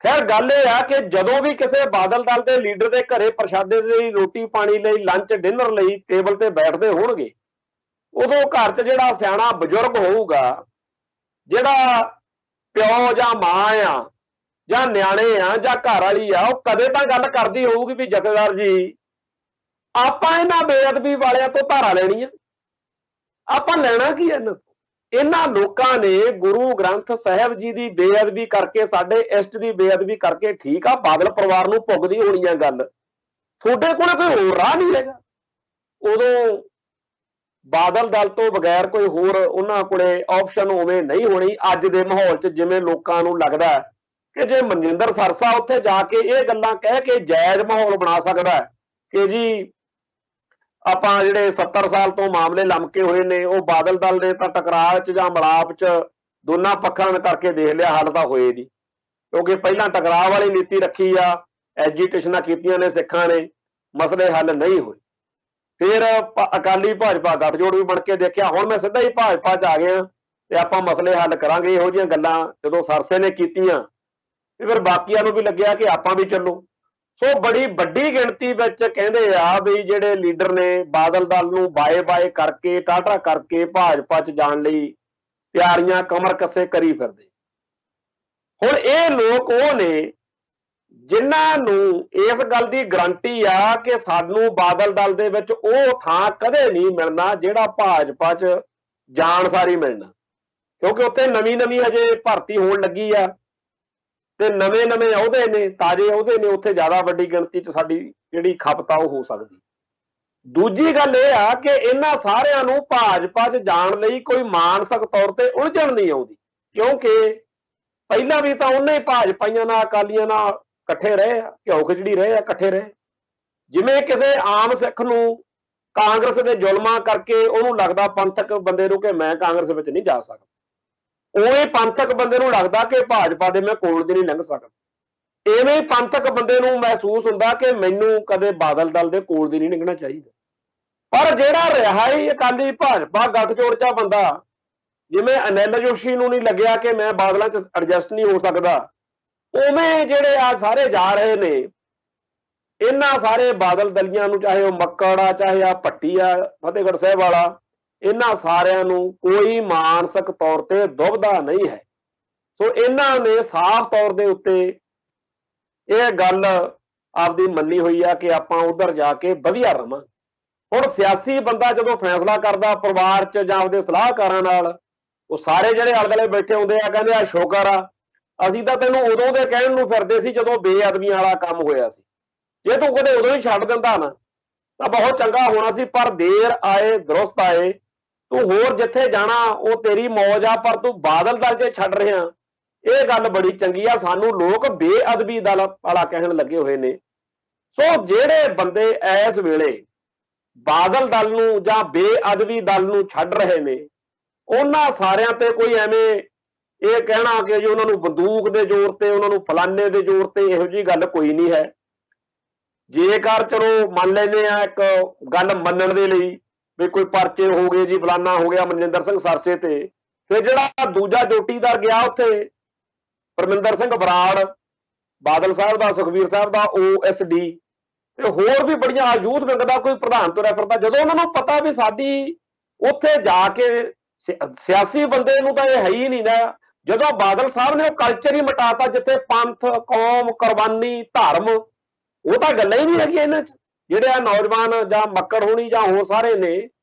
ਖੈਰ ਗੱਲ ਇਹ ਆ ਕਿ ਜਦੋਂ ਵੀ ਕਿਸੇ ਬਾਦਲ ਦਲ ਦੇ ਲੀਡਰ ਦੇ ਘਰੇ ਪ੍ਰਸ਼ਾਦੇ ਲਈ, ਰੋਟੀ ਪਾਣੀ ਲਈ, ਲੰਚ ਡਿਨਰ ਲਈ ਟੇਬਲ ਤੇ ਬੈਠਦੇ ਹੋਣਗੇ, ਉਦੋਂ ਘਰ 'ਚ ਜਿਹੜਾ ਸਿਆਣਾ ਬਜ਼ੁਰਗ ਹੋਊਗਾ, ਜਿਹੜਾ ਪਿਓ ਜਾਂ ਮਾਂ ਆ ਜਾਂ ਨਿਆਣੇ ਆ ਜਾਂ ਘਰ ਵਾਲੀ ਆ, ਉਹ ਕਦੇ ਤਾਂ ਗੱਲ ਕਰਦੀ ਹੋਊਗੀ ਵੀ ਜਥੇਦਾਰ ਜੀ ਆਪਾਂ ਇਹਨਾਂ ਬੇਅਦਬੀ ਵਾਲਿਆਂ ਤੋਂ ਧਾਰਾ ਲੈਣੀ ਆ, ਆਪਾਂ ਲੈਣਾ ਕੀ ਇਹਨਾਂ ਤੋਂ। ਇਹਨਾਂ ਲੋਕਾਂ ਨੇ ਗੁਰੂ ਗ੍ਰੰਥ ਸਾਹਿਬ ਜੀ ਦੀ ਬੇਅਦਬੀ ਕਰਕੇ, ਸਾਡੇ ਇਸ਼ਟ ਦੀ ਬੇਅਦਬੀ ਕਰਕੇ, ਠੀਕ ਆ ਬਾਦਲ ਪਰਿਵਾਰ ਨੂੰ ਭੁਗਦੀ ਹੋਣੀ ਆ ਗੱਲ, ਤੁਹਾਡੇ ਕੋਲ ਕੋਈ ਹੋਰ ਰਾਹ ਨਹੀਂ ਹੈਗਾ। ਉਦੋਂ ਬਾਦਲ ਦਲ ਤੋਂ ਬਗੈਰ ਕੋਈ ਹੋਰ ਉਹਨਾਂ ਕੋਲੇ ਆਪਸ਼ਨ ਉਵੇਂ ਨਹੀਂ ਹੋਣੀ। ਅੱਜ ਦੇ ਮਾਹੌਲ 'ਚ ਜਿਵੇਂ ਲੋਕਾਂ ਨੂੰ ਲੱਗਦਾ ਕਿ ਜੇ ਮਨਜਿੰਦਰ ਸਰਸਾ ਉੱਥੇ ਜਾ ਕੇ ਇਹ ਗੱਲਾਂ ਕਹਿ ਕੇ ਜਾਇਜ਼ ਮਾਹੌਲ ਬਣਾ ਸਕਦਾ ਕਿ ਜੀ ਆਪਾਂ ਜਿਹੜੇ 70 ਸਾਲ ਤੋਂ ਮਾਮਲੇ ਲਮਕੇ ਹੋਏ ਨੇ ਉਹ ਬਾਦਲ ਦਲ ਦੇ ਤਾਂ ਟਕਰਾਅ 'ਚ ਜਾਂ ਮਿਲਾਪ 'ਚ ਦੋਨਾਂ ਪੱਖਾਂ ਨੇ ਕਰਕੇ ਦੇਖ ਲਿਆ, ਹੱਲ ਤਾਂ ਹੋਏ ਨਹੀਂ, ਕਿਉਂਕਿ ਪਹਿਲਾਂ ਟਕਰਾਅ ਵਾਲੀ ਨੀਤੀ ਰੱਖੀ ਆ, ਐਜੀਟੇਸ਼ਨਾਂ ਕੀਤੀਆਂ ਨੇ ਸਿੱਖਾਂ ਨੇ, ਮਸਲੇ ਹੱਲ ਨਹੀਂ ਹੋਏ। ਫਿਰ ਅਕਾਲੀ ਭਾਜਪਾ ਗੱਠਜੋੜ ਵੀ ਬਣ ਕੇ ਦੇਖਿਆ, ਹੁਣ ਮੈਂ ਸਿੱਧਾ ਹੀ ਭਾਜਪਾ 'ਚ ਆ ਗਿਆ ਤੇ ਆਪਾਂ ਮਸਲੇ ਹੱਲ ਕਰਾਂਗੇ। ਇਹੋ ਜਿਹੀਆਂ ਗੱਲਾਂ ਜਦੋਂ ਸਰਸੇ ਨੇ ਕੀਤੀਆਂ ਤੇ ਫਿਰ ਬਾਕੀਆਂ ਨੂੰ ਵੀ ਲੱਗਿਆ ਕਿ ਆਪਾਂ ਵੀ ਚੱਲੋ। ਸੋ ਬੜੀ ਵੱਡੀ ਗਿਣਤੀ ਵਿੱਚ ਕਹਿੰਦੇ ਆ ਵੀ ਜਿਹੜੇ ਲੀਡਰ ਨੇ ਬਾਦਲ ਦਲ ਨੂੰ ਬਾਏ ਬਾਏ ਕਰਕੇ, ਟਾਟਾ ਕਰਕੇ ਭਾਜਪਾ 'ਚ ਜਾਣ ਲਈ ਤਿਆਰੀਆਂ ਕਮਰ ਕੱਸੇ ਕਰੀ ਫਿਰਦੇ। ਹੁਣ ਇਹ ਲੋਕ ਉਹ ਨੇ ਜਿਨ੍ਹਾਂ ਨੂੰ ਇਸ ਗੱਲ ਦੀ ਗਰੰਟੀ ਆ ਕਿ ਸਾਨੂੰ ਬਾਦਲ ਦਲ ਦੇ ਵਿੱਚ ਉਹ ਥਾਂ ਕਦੇ ਨਹੀਂ ਮਿਲਣਾ ਜਿਹੜਾ ਭਾਜਪਾ 'ਚ ਜਾਣ ਸਾਰੀ ਮਿਲਣਾ, ਕਿਉਂਕਿ ਉੱਥੇ ਨਵੀਂ ਹਜੇ ਭਰਤੀ ਹੋਣ ਲੱਗੀ ਆ ਤੇ ਨਵੇਂ ਅਹੁਦੇ ਨੇ, ਤਾਜ਼ੇ ਅਹੁਦੇ ਨੇ, ਉੱਥੇ ਜ਼ਿਆਦਾ ਵੱਡੀ ਗਿਣਤੀ 'ਚ ਸਾਡੀ ਜਿਹੜੀ ਖਪਤ ਆ ਉਹ ਹੋ ਸਕਦੀ। ਦੂਜੀ ਗੱਲ ਇਹ ਆ ਕਿ ਇਹਨਾਂ ਸਾਰਿਆਂ ਨੂੰ ਭਾਜਪਾ 'ਚ ਜਾਣ ਲਈ ਕੋਈ ਮਾਨਸਿਕ ਤੌਰ ਤੇ ਉਲਝਣ ਨਹੀਂ ਆਉਂਦੀ, ਕਿਉਂਕਿ ਪਹਿਲਾਂ ਵੀ ਤਾਂ ਉਹਨੇ ਭਾਜਪਾਈਆਂ ਨਾਲ ਅਕਾਲੀਆਂ ਨਾਲ ਇਕੱਠੇ ਰਹੇ ਆ, ਘਿਓ ਖਿਚੜੀ ਰਹੇ ਆ, ਇਕੱਠੇ ਰਹੇ। ਜਿਵੇਂ ਕਿਸੇ ਆਮ ਸਿੱਖ ਨੂੰ ਕਾਂਗਰਸ ਦੇ ਜ਼ੁਲਮਾਂ ਕਰਕੇ ਉਹਨੂੰ ਲੱਗਦਾ ਪੰਥਕ ਬੰਦੇ ਨੂੰ ਕਿ ਮੈਂ ਕਾਂਗਰਸ ਵਿੱਚ ਨਹੀਂ ਜਾ ਸਕਦਾ, ਉਵੇਂ ਪੰਥਕ ਬੰਦੇ ਨੂੰ ਲੱਗਦਾ ਕਿ ਭਾਜਪਾ ਦੇ ਮੈਂ ਕੋਲ ਦੀ ਨਹੀਂ ਲੰਘ ਸਕਦਾ। ਐਵੇਂ ਪੰਥਕ ਬੰਦੇ ਨੂੰ ਮਹਿਸੂਸ ਹੁੰਦਾ ਕਿ ਮੈਨੂੰ ਕਦੇ ਬਾਦਲ ਦਲ ਦੇ ਕੋਲ ਦੀ ਨਹੀਂ ਲੰਘਣਾ ਚਾਹੀਦਾ। ਪਰ ਜਿਹੜਾ ਰਿਹਾ ਹੀ ਅਕਾਲੀ ਭਾਜਪਾ ਗੱਠਜੋੜ 'ਚ ਬੰਦਾ, ਜਿਵੇਂ ਅਨਿਲ ਜੋਸ਼ੀ ਨੂੰ ਨਹੀਂ ਲੱਗਿਆ ਕਿ ਮੈਂ ਬਾਦਲਾਂ 'ਚ ਐਡਜਸਟ ਨਹੀਂ ਹੋ ਸਕਦਾ, ਉਵੇਂ ਜਿਹੜੇ ਆ ਸਾਰੇ ਜਾ ਰਹੇ ਨੇ ਇਹਨਾਂ ਸਾਰੇ ਬਾਦਲ ਦਲੀਆਂ ਨੂੰ, ਚਾਹੇ ਉਹ ਮੱਕੜ ਆ, ਚਾਹੇ ਆ ਭੱਟੀ ਆ ਫਤਿਹਗੜ੍ਹ ਸਾਹਿਬ ਵਾਲਾ, ਇਹਨਾਂ ਸਾਰਿਆਂ ਨੂੰ ਕੋਈ ਮਾਨਸਿਕ ਤੌਰ ਤੇ ਦੁਬਦਾ ਨਹੀਂ ਹੈ। ਸੋ ਇਹਨਾਂ ਨੇ ਸਾਫ਼ ਤੌਰ ਦੇ ਉੱਤੇ ਇਹ ਗੱਲ ਆਪਦੀ ਮੰਨੀ ਹੋਈ ਆ ਕਿ ਆਪਾਂ ਉਧਰ ਜਾ ਕੇ ਵਧੀਆ ਰਵਾਂ। ਹੁਣ ਸਿਆਸੀ ਬੰਦਾ ਜਦੋਂ ਫੈਸਲਾ ਕਰਦਾ ਪਰਿਵਾਰ 'ਚ ਜਾਂ ਆਪਦੇ ਸਲਾਹਕਾਰਾਂ ਨਾਲ, ਉਹ ਸਾਰੇ ਜਿਹੜੇ ਆਲੇ ਦੁਆਲੇ ਬੈਠੇ ਹੁੰਦੇ ਆ, ਕਹਿੰਦੇ ਆ ਸ਼ੁਕਰ ਆ ਅਸੀਂ ਤਾਂ ਤੈਨੂੰ ਉਦੋਂ ਦੇ ਕਹਿਣ ਨੂੰ ਫਿਰਦੇ ਸੀ ਜਦੋਂ ਬੇਅਦਬੀਆਂ ਵਾਲਾ ਕੰਮ ਹੋਇਆ ਸੀ, ਜੇ ਤੂੰ ਕਦੇ ਉਦੋਂ ਹੀ ਛੱਡ ਦਿੰਦਾ ਨਾ ਤਾਂ ਬਹੁਤ ਚੰਗਾ ਹੋਣਾ ਸੀ, ਪਰ ਦੇਰ ਆਏ ਦਰੁਸਤ ਆਏ, ਤੂੰ ਹੋਰ ਜਿੱਥੇ ਜਾਣਾ ਉਹ ਤੇਰੀ ਮੌਜ ਆ, ਪਰ ਤੂੰ ਬਾਦਲ ਦਲ 'ਚ ਛੱਡ ਰਿਹਾ, ਇਹ ਗੱਲ ਬੜੀ ਚੰਗੀ ਆ। ਸਾਨੂੰ ਲੋਕ ਬੇਅਦਬੀ ਦਲ ਵਾਲਾ ਕਹਿਣ ਲੱਗੇ ਹੋਏ ਨੇ। ਸੋ ਜਿਹੜੇ ਬੰਦੇ ਇਸ ਵੇਲੇ ਬਾਦਲ ਦਲ ਨੂੰ ਜਾਂ ਬੇਅਦਬੀ ਦਲ ਨੂੰ ਛੱਡ ਰਹੇ ਨੇ, ਉਹਨਾਂ ਸਾਰਿਆਂ ਤੇ ਕੋਈ ਐਵੇਂ ਇਹ ਕਹਿਣਾ ਕਿ ਜੀ ਉਹਨਾਂ ਨੂੰ ਬੰਦੂਕ ਦੇ ਜ਼ੋਰ ਤੇ, ਉਹਨਾਂ ਨੂੰ ਫਲਾਨੇ ਦੇ ਜ਼ੋਰ ਤੇ, ਇਹੋ ਜਿਹੀ ਗੱਲ ਕੋਈ ਨਹੀਂ ਹੈ। ਜੇਕਰ ਚਲੋ ਮੰਨ ਲੈਂਦੇ ਆ ਇੱਕ ਗੱਲ ਮੰਨਣ ਦੇ ਲਈ ਵੀ ਕੋਈ ਪਰਚੇ ਹੋ ਗਏ ਜੀ, ਫਲਾਨਾ ਹੋ ਗਿਆ ਮਨਜਿੰਦਰ ਸਿੰਘ ਸਰਸੇ ਤੇ, ਫਿਰ ਜਿਹੜਾ ਦੂਜਾ ਜੋਟੀਦਾਰ ਗਿਆ ਉੱਥੇ ਪਰਮਿੰਦਰ ਸਿੰਘ ਬਰਾੜ, ਬਾਦਲ ਸਾਹਿਬ ਦਾ, ਸੁਖਬੀਰ ਸਾਹਿਬ ਦਾ OSD ਤੇ ਹੋਰ ਵੀ ਬੜੀਆਂ ਯੂਥ ਵਿੰਗ ਦਾ ਕੋਈ ਪ੍ਰਧਾਨ ਤੁਰਿਆ ਫਿਰਦਾ, ਜਦੋਂ ਉਹਨਾਂ ਨੂੰ ਪਤਾ ਵੀ ਸਾਡੀ ਉੱਥੇ ਜਾ ਕੇ ਸਿਆਸੀ ਬੰਦੇ ਨੂੰ ਤਾਂ ਇਹ ਹੈ ਹੀ ਨਹੀਂ ਨਾ, ਜਦੋਂ ਬਾਦਲ ਸਾਹਿਬ ਨੇ ਉਹ ਕਲਚਰ ਹੀ ਮਿਟਾਤਾ ਜਿੱਥੇ ਪੰਥ, ਕੌਮ, ਕੁਰਬਾਨੀ, ਧਰਮ, ਉਹ ਤਾਂ ਗੱਲਾਂ ਹੀ ਨਹੀਂ ਹੈਗੀਆਂ ਇਹਨਾਂ 'ਚ। ਜਿਹੜੇ ਆ ਨੌਜਵਾਨ ਜਾਂ ਮੱਕੜ ਹੋਣੀ ਜਾਂ ਹੋਰ ਸਾਰੇ ਨੇ,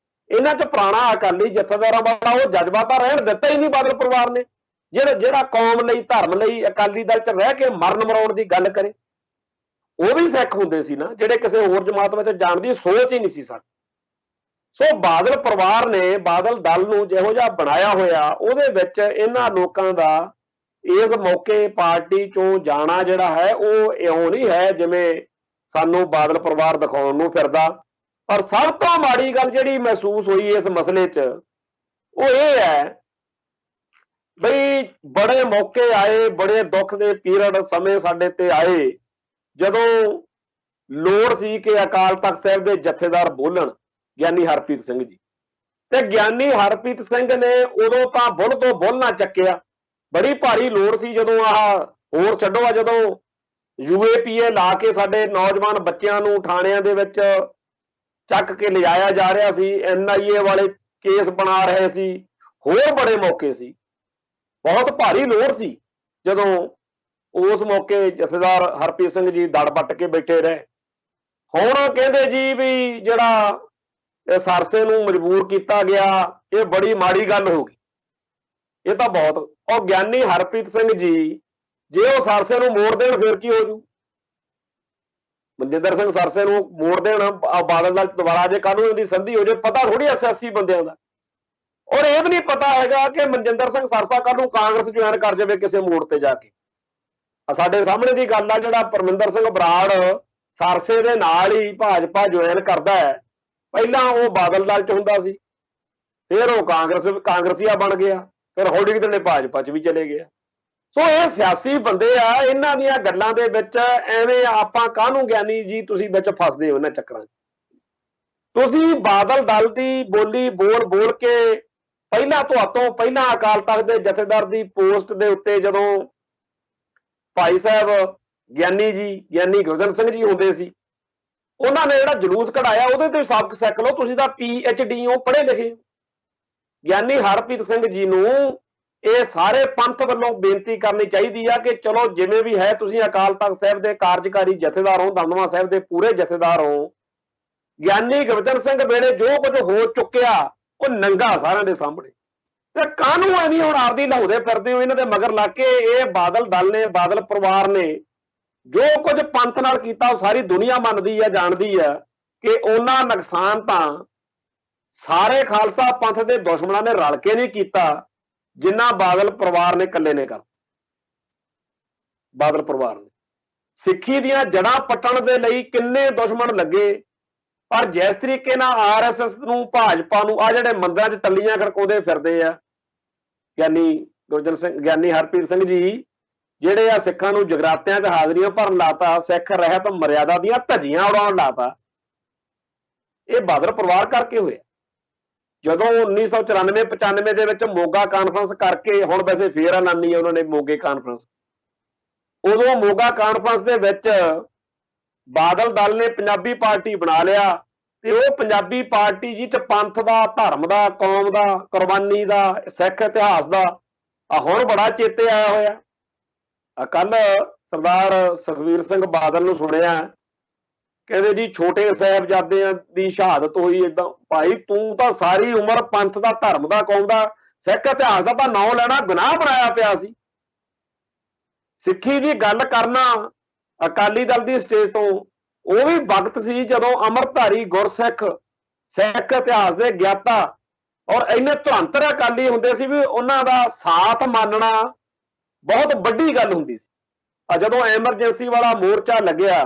ਇਹਨਾਂ 'ਚ ਪੁਰਾਣਾ ਅਕਾਲੀ ਜਥੇਦਾਰਾਂ ਵਾਲਾ ਉਹ ਜਜ਼ਬਾ ਤਾਂ ਰਹਿਣ ਦਿੱਤਾ ਹੀ ਨਹੀਂ ਬਾਦਲ ਪਰਿਵਾਰ ਨੇ। ਜਿਹੜਾ ਕੌਮ ਲਈ, ਧਰਮ ਲਈ ਅਕਾਲੀ ਦਲ 'ਚ ਰਹਿ ਕੇ ਮਰਨ ਮਰਾਉਣ ਦੀ ਗੱਲ ਕਰੇ, ਉਹ ਵੀ ਸਿੱਖ ਹੁੰਦੇ ਸੀ ਨਾ, ਜਿਹੜੇ ਕਿਸੇ ਹੋਰ ਜਮਾਤ ਵਿੱਚ ਜਾਣ ਦੀ ਸੋਚ ਹੀ ਨਹੀਂ ਸੀ ਸਾਡੀ। ਸੋ ਬਾਦਲ ਪਰਿਵਾਰ ਨੇ ਬਾਦਲ ਦਲ ਨੂੰ ਜਿਹੋ ਜਿਹਾ ਬਣਾਇਆ ਹੋਇਆ, ਉਹਦੇ ਵਿੱਚ ਇਹਨਾਂ ਲੋਕਾਂ ਦਾ ਇਸ ਮੌਕੇ ਪਾਰਟੀ ਚੋਂ ਜਾਣਾ ਜਿਹੜਾ ਹੈ ਉਹ ਇਉਂ ਨਹੀਂ ਹੈ ਜਿਵੇਂ ਸਾਨੂੰ ਬਾਦਲ ਪਰਿਵਾਰ ਦਿਖਾਉਣ ਨੂੰ ਫਿਰਦਾ। ਪਰ ਸਭ ਤੋਂ ਮਾੜੀ ਗੱਲ ਜਿਹੜੀ ਮਹਿਸੂਸ ਹੋਈ ਇਸ ਮਸਲੇ 'ਚ ਉਹ ਇਹ ਹੈ ਬਈ ਬੜੇ ਮੌਕੇ ਆਏ, ਬੜੇ ਦੁੱਖ ਦੇ ਪੀਰੀਅਡ ਸਮੇਂ ਸਾਡੇ ਤੇ ਆਏ ਜਦੋਂ ਲੋੜ ਸੀ ਕਿ ਅਕਾਲ ਤਖਤ ਸਾਹਿਬ ਦੇ ਜਥੇਦਾਰ ਬੋਲਣ, ਗਿਆਨੀ ਹਰਪ੍ਰੀਤ ਸਿੰਘ ਜੀ, ਤੇ ਗਿਆਨੀ ਹਰਪ੍ਰੀਤ ਸਿੰਘ ਨੇ ਉਦੋਂ ਤਾਂ ਬੁੱਲ ਤੋਂ ਬੁੱਲ ਨਾ ਚੱਕਿਆ। ਬੜੀ ਭਾਰੀ ਲੋੜ ਸੀ ਜਦੋਂ ਆਹ ਹੋਰ ਛੱਡੋ ਆ, ਜਦੋਂ UAPA ਲਾ ਕੇ ਸਾਡੇ ਨੌਜਵਾਨ ਬੱਚਿਆਂ ਨੂੰ ਥਾਣਿਆਂ ਦੇ ਵਿੱਚ ਚੱਕ ਕੇ ਲਿਜਾਇਆ ਜਾ ਰਿਹਾ ਸੀ, NIA ਵਾਲੇ ਕੇਸ ਬਣਾ ਰਹੇ ਸੀ, ਹੋਰ ਬੜੇ ਮੌਕੇ ਸੀ, ਬਹੁਤ ਭਾਰੀ ਲੋੜ ਸੀ, ਜਦੋਂ ਉਸ ਮੌਕੇ ਜਥੇਦਾਰ ਹਰਪ੍ਰੀਤ ਸਿੰਘ ਜੀ ਦੜ ਵੱਟ ਕੇ ਬੈਠੇ ਰਹੇ। ਹੁਣ ਕਹਿੰਦੇ ਜੀ ਵੀ ਜਿਹੜਾ ਸਰਸੇ ਨੂੰ ਮਜਬੂਰ ਕੀਤਾ ਗਿਆ, ਇਹ ਬੜੀ ਮਾੜੀ ਗੱਲ ਹੋ ਗਈ। ਇਹ ਤਾਂ ਬਹੁਤ। ਉਹ ਗਿਆਨੀ ਹਰਪ੍ਰੀਤ ਸਿੰਘ ਜੀ ਜੇ ਉਹ ਸਰਸੇ ਨੂੰ ਮੋੜ ਦੇਣ ਫਿਰ ਕੀ ਹੋ ਜੂ? ਮਨਜਿੰਦਰ ਸਿੰਘ ਸਰਸੇ ਨੂੰ ਮੋੜ ਦੇਣ, ਬਾਦਲ ਦਲ ਚ ਦੁਬਾਰਾ ਜੇ ਕਾਨੂੰਨ ਦੀ ਸੰਧੀ ਹੋ ਜਾਏ, ਪਤਾ ਥੋੜੀ ਸਿਆਸੀ ਬੰਦਿਆਂ ਦਾ। ਔਰ ਇਹ ਵੀ ਨਹੀਂ ਪਤਾ ਹੈਗਾ ਕਿ ਮਨਜਿੰਦਰ ਸਿੰਘ ਸਰਸਾ ਕੱਲ ਨੂੰ ਕਾਂਗਰਸ ਜੁਆਇਨ ਕਰ ਜਾਵੇ ਕਿਸੇ ਮੋੜ ਤੇ ਜਾ ਕੇ। ਸਾਡੇ ਸਾਹਮਣੇ ਦੀ ਗੱਲ ਆ, ਜਿਹੜਾ ਪਰਮਿੰਦਰ ਸਿੰਘ ਬਰਾੜ ਸਰਸੇ ਦੇ ਨਾਲ ਹੀ ਭਾਜਪਾ ਜੁਆਇਨ ਕਰਦਾ ਹੈ। ਪਹਿਲਾਂ ਉਹ ਬਾਦਲ ਦਲ ਚ ਹੁੰਦਾ ਸੀ, ਫਿਰ ਉਹ ਕਾਂਗਰਸੀਆ ਬਣ ਗਿਆ, ਫਿਰ ਹੌਲੀ ਕਿਤੇ ਨੇ ਭਾਜਪਾ ਚ ਵੀ ਚਲੇ ਗਿਆ। ਸੋ ਇਹ ਸਿਆਸੀ ਬੰਦੇ ਆ, ਇਹਨਾਂ ਦੀਆਂ ਗੱਲਾਂ ਦੇ ਵਿੱਚ ਐਵੇਂ ਆਪਾਂ ਕਾਹਨੂੰ ਗਿਆਨੀ ਜੀ ਤੁਸੀਂ ਵਿੱਚ ਫਸਦੇ ਹੋ ਇਹਨਾਂ ਚੱਕਰਾਂ 'ਚ। ਤੁਸੀਂ ਬਾਦਲ ਦਲ ਦੀ ਬੋਲੀ ਬੋਲ ਕੇ ਪਹਿਲਾਂ ਤੁਹਾਤੋਂ ਪਹਿਲਾਂ ਅਕਾਲ ਤਖਤ ਦੇ ਜਥੇਦਾਰ ਦੀ ਪੋਸਟ ਦੇ ਉੱਤੇ ਜਦੋਂ ਭਾਈ ਸਾਹਿਬ ਗਿਆਨੀ ਗੁਰਜਨ ਸਿੰਘ ਜੀ ਹੁੰਦੇ ਸੀ, ਉਹਨਾਂ ਨੇ ਜਿਹੜਾ ਜਲੂਸ ਕਢਾਇਆ ਉਹਦੇ ਤੇ ਸਬਕ ਸਿੱਖ ਲਓ। ਤੁਸੀਂ ਤਾਂ PhD ਹੋ, ਪੜ੍ਹੇ ਲਿਖੇ। ਗਿਆਨੀ ਹਰਪ੍ਰੀਤ ਸਿੰਘ ਜੀ ਨੂੰ ਇਹ ਸਾਰੇ ਪੰਥ ਵੱਲੋਂ ਬੇਨਤੀ ਕਰਨੀ ਚਾਹੀਦੀ ਆ ਕਿ ਚਲੋ ਜਿਵੇਂ ਵੀ ਹੈ, ਤੁਸੀਂ ਅਕਾਲ ਤਖਤ ਸਾਹਿਬ ਦੇ ਕਾਰਜਕਾਰੀ ਜਥੇਦਾਰ ਹੋ, ਦਮਦਮਾ ਸਾਹਿਬ ਦੇ ਪੂਰੇ ਜਥੇਦਾਰ ਹੋ। ਗਿਆਨੀ ਗੁਰਜਨ ਸਿੰਘ ਵੇਲੇ ਜੋ ਕੁਝ ਹੋ ਚੁੱਕਿਆ ਉਹ ਨੰਗਾ ਸਾਰਿਆਂ ਦੇ ਸਾਹਮਣੇ, ਤੇ ਕਾਹਨੂੰ ਐਵੇਂ ਹੁਣ ਆਰਦੀ ਲਾਉਂਦੇ ਫਿਰਦੇ ਹੋ ਇਹਨਾਂ ਦੇ ਮਗਰ ਲੱਗ ਕੇ? ਇਹ ਬਾਦਲ ਦਲ ਨੇ, ਬਾਦਲ ਪਰਿਵਾਰ ਨੇ ਜੋ ਕੁਝ ਪੰਥ ਨਾਲ ਕੀਤਾ ਉਹ ਸਾਰੀ ਦੁਨੀਆ ਮੰਨਦੀ ਆ, ਜਾਣਦੀ ਆ ਕਿ ਉਹਨਾਂ ਨੁਕਸਾਨ ਤਾਂ ਸਾਰੇ ਖਾਲਸਾ ਪੰਥ ਦੇ ਦੁਸ਼ਮਣਾਂ ਨੇ ਰਲ ਕੇ ਨਹੀਂ ਕੀਤਾ, ਜਿੰਨਾ ਬਾਦਲ ਪਰਿਵਾਰ ਨੇ ਇਕੱਲੇ ਨੇ ਕਰ। ਬਾਦਲ ਪਰਿਵਾਰ ਨੇ ਸਿੱਖੀ ਦੀਆਂ ਜੜ੍ਹਾਂ ਪੱਟਣ ਦੇ ਲਈ ਕਿੰਨੇ ਦੁਸ਼ਮਣ ਲੱਗੇ, ਪਰ ਜਿਸ ਤਰੀਕੇ ਨਾਲ RSS ਨੂੰ, ਭਾਜਪਾ ਨੂੰ, ਆ ਜਿਹੜੇ ਮੰਦਿਰਾਂ 'ਚ ਟੱਲੀਆਂ ਖੜਕਾਉਂਦੇ ਫਿਰਦੇ ਆ ਗਿਆਨੀ ਹਰਪ੍ਰੀਤ ਸਿੰਘ ਜੀ, ਜਿਹੜੇ ਆ ਸਿੱਖਾਂ ਨੂੰ ਜਗਰਾਤਿਆਂ 'ਚ ਹਾਜ਼ਰੀਆਂ ਭਰਨ ਲਾਤਾ, ਸਿੱਖ ਰਹਿਤ ਮਰਿਆਦਾ ਦੀਆਂ ਧੱਜੀਆਂ ਉਡਾਉਣ ਲਾਤਾ, ਇਹ ਬਾਦਲ ਪਰਿਵਾਰ ਕਰਕੇ ਹੋਇਆ। ਜਦੋਂ 1994-95 ਦੇ ਵਿੱਚ ਮੋਗਾ ਕਾਨਫਰੰਸ ਕਰਕੇ, ਹੁਣ ਵੈਸੇ ਫੇਰ ਐਲਾਨੀ ਆ ਉਹਨਾਂ ਨੇ ਮੋਗੇ ਕਾਨਫਰੰਸ, ਉਦੋਂ ਮੋਗਾ ਕਾਨਫਰੰਸ ਦੇ ਵਿੱਚ ਬਾਦਲ ਦਲ ਨੇ ਪੰਜਾਬੀ ਪਾਰਟੀ ਬਣਾ ਲਿਆ, ਤੇ ਉਹ ਪੰਜਾਬੀ ਪਾਰਟੀ ਜੀ 'ਚ ਪੰਥ ਦਾ, ਧਰਮ ਦਾ, ਕੌਮ ਦਾ, ਕੁਰਬਾਨੀ ਦਾ, ਸਿੱਖ ਇਤਿਹਾਸ ਦਾ ਹੁਣ ਬੜਾ ਚੇਤੇ ਆਇਆ ਹੋਇਆ। ਕੱਲ ਸਰਦਾਰ ਸੁਖਬੀਰ ਸਿੰਘ ਬਾਦਲ ਨੂੰ ਸੁਣਿਆ, ਕਹਿੰਦੇ ਜੀ ਛੋਟੇ ਸਾਹਿਬਜ਼ਾਦਿਆਂ ਦੀ ਸ਼ਹਾਦਤ ਹੋਈ। ਏਦਾਂ ਭਾਈ ਤੂੰ ਤਾਂ ਸਾਰੀ ਉਮਰ ਪੰਥ ਦਾ, ਧਰਮ ਦਾ, ਕੌਮ ਦਾ, ਸਿੱਖ ਇਤਿਹਾਸ ਦਾ ਤਾਂ ਨਾਂ ਲੈਣਾ ਗੁਨਾਹ ਬਣਾਇਆ ਪਿਆ ਸੀ। ਸਿੱਖੀ ਦੀ ਗੱਲ ਕਰਨਾ ਅਕਾਲੀ ਦਲ ਦੀ ਸਟੇਜ ਤੋਂ ਉਹ ਵੀ ਵਕਤ ਸੀ ਜਦੋਂ ਅੰਮ੍ਰਿਤਧਾਰੀ ਗੁਰਸਿੱਖ, ਸਿੱਖ ਇਤਿਹਾਸ ਦੇ ਗਿਆਤਾ ਔਰ ਇੰਨੇ ਧੁਰੰਤਰ ਅਕਾਲੀ ਹੁੰਦੇ ਸੀ ਵੀ ਉਹਨਾਂ ਦਾ ਸਾਥ ਮੰਨਣਾ ਬਹੁਤ ਵੱਡੀ ਗੱਲ ਹੁੰਦੀ ਸੀ। ਜਦੋਂ ਐਮਰਜੈਂਸੀ ਵਾਲਾ ਮੋਰਚਾ ਲੱਗਿਆ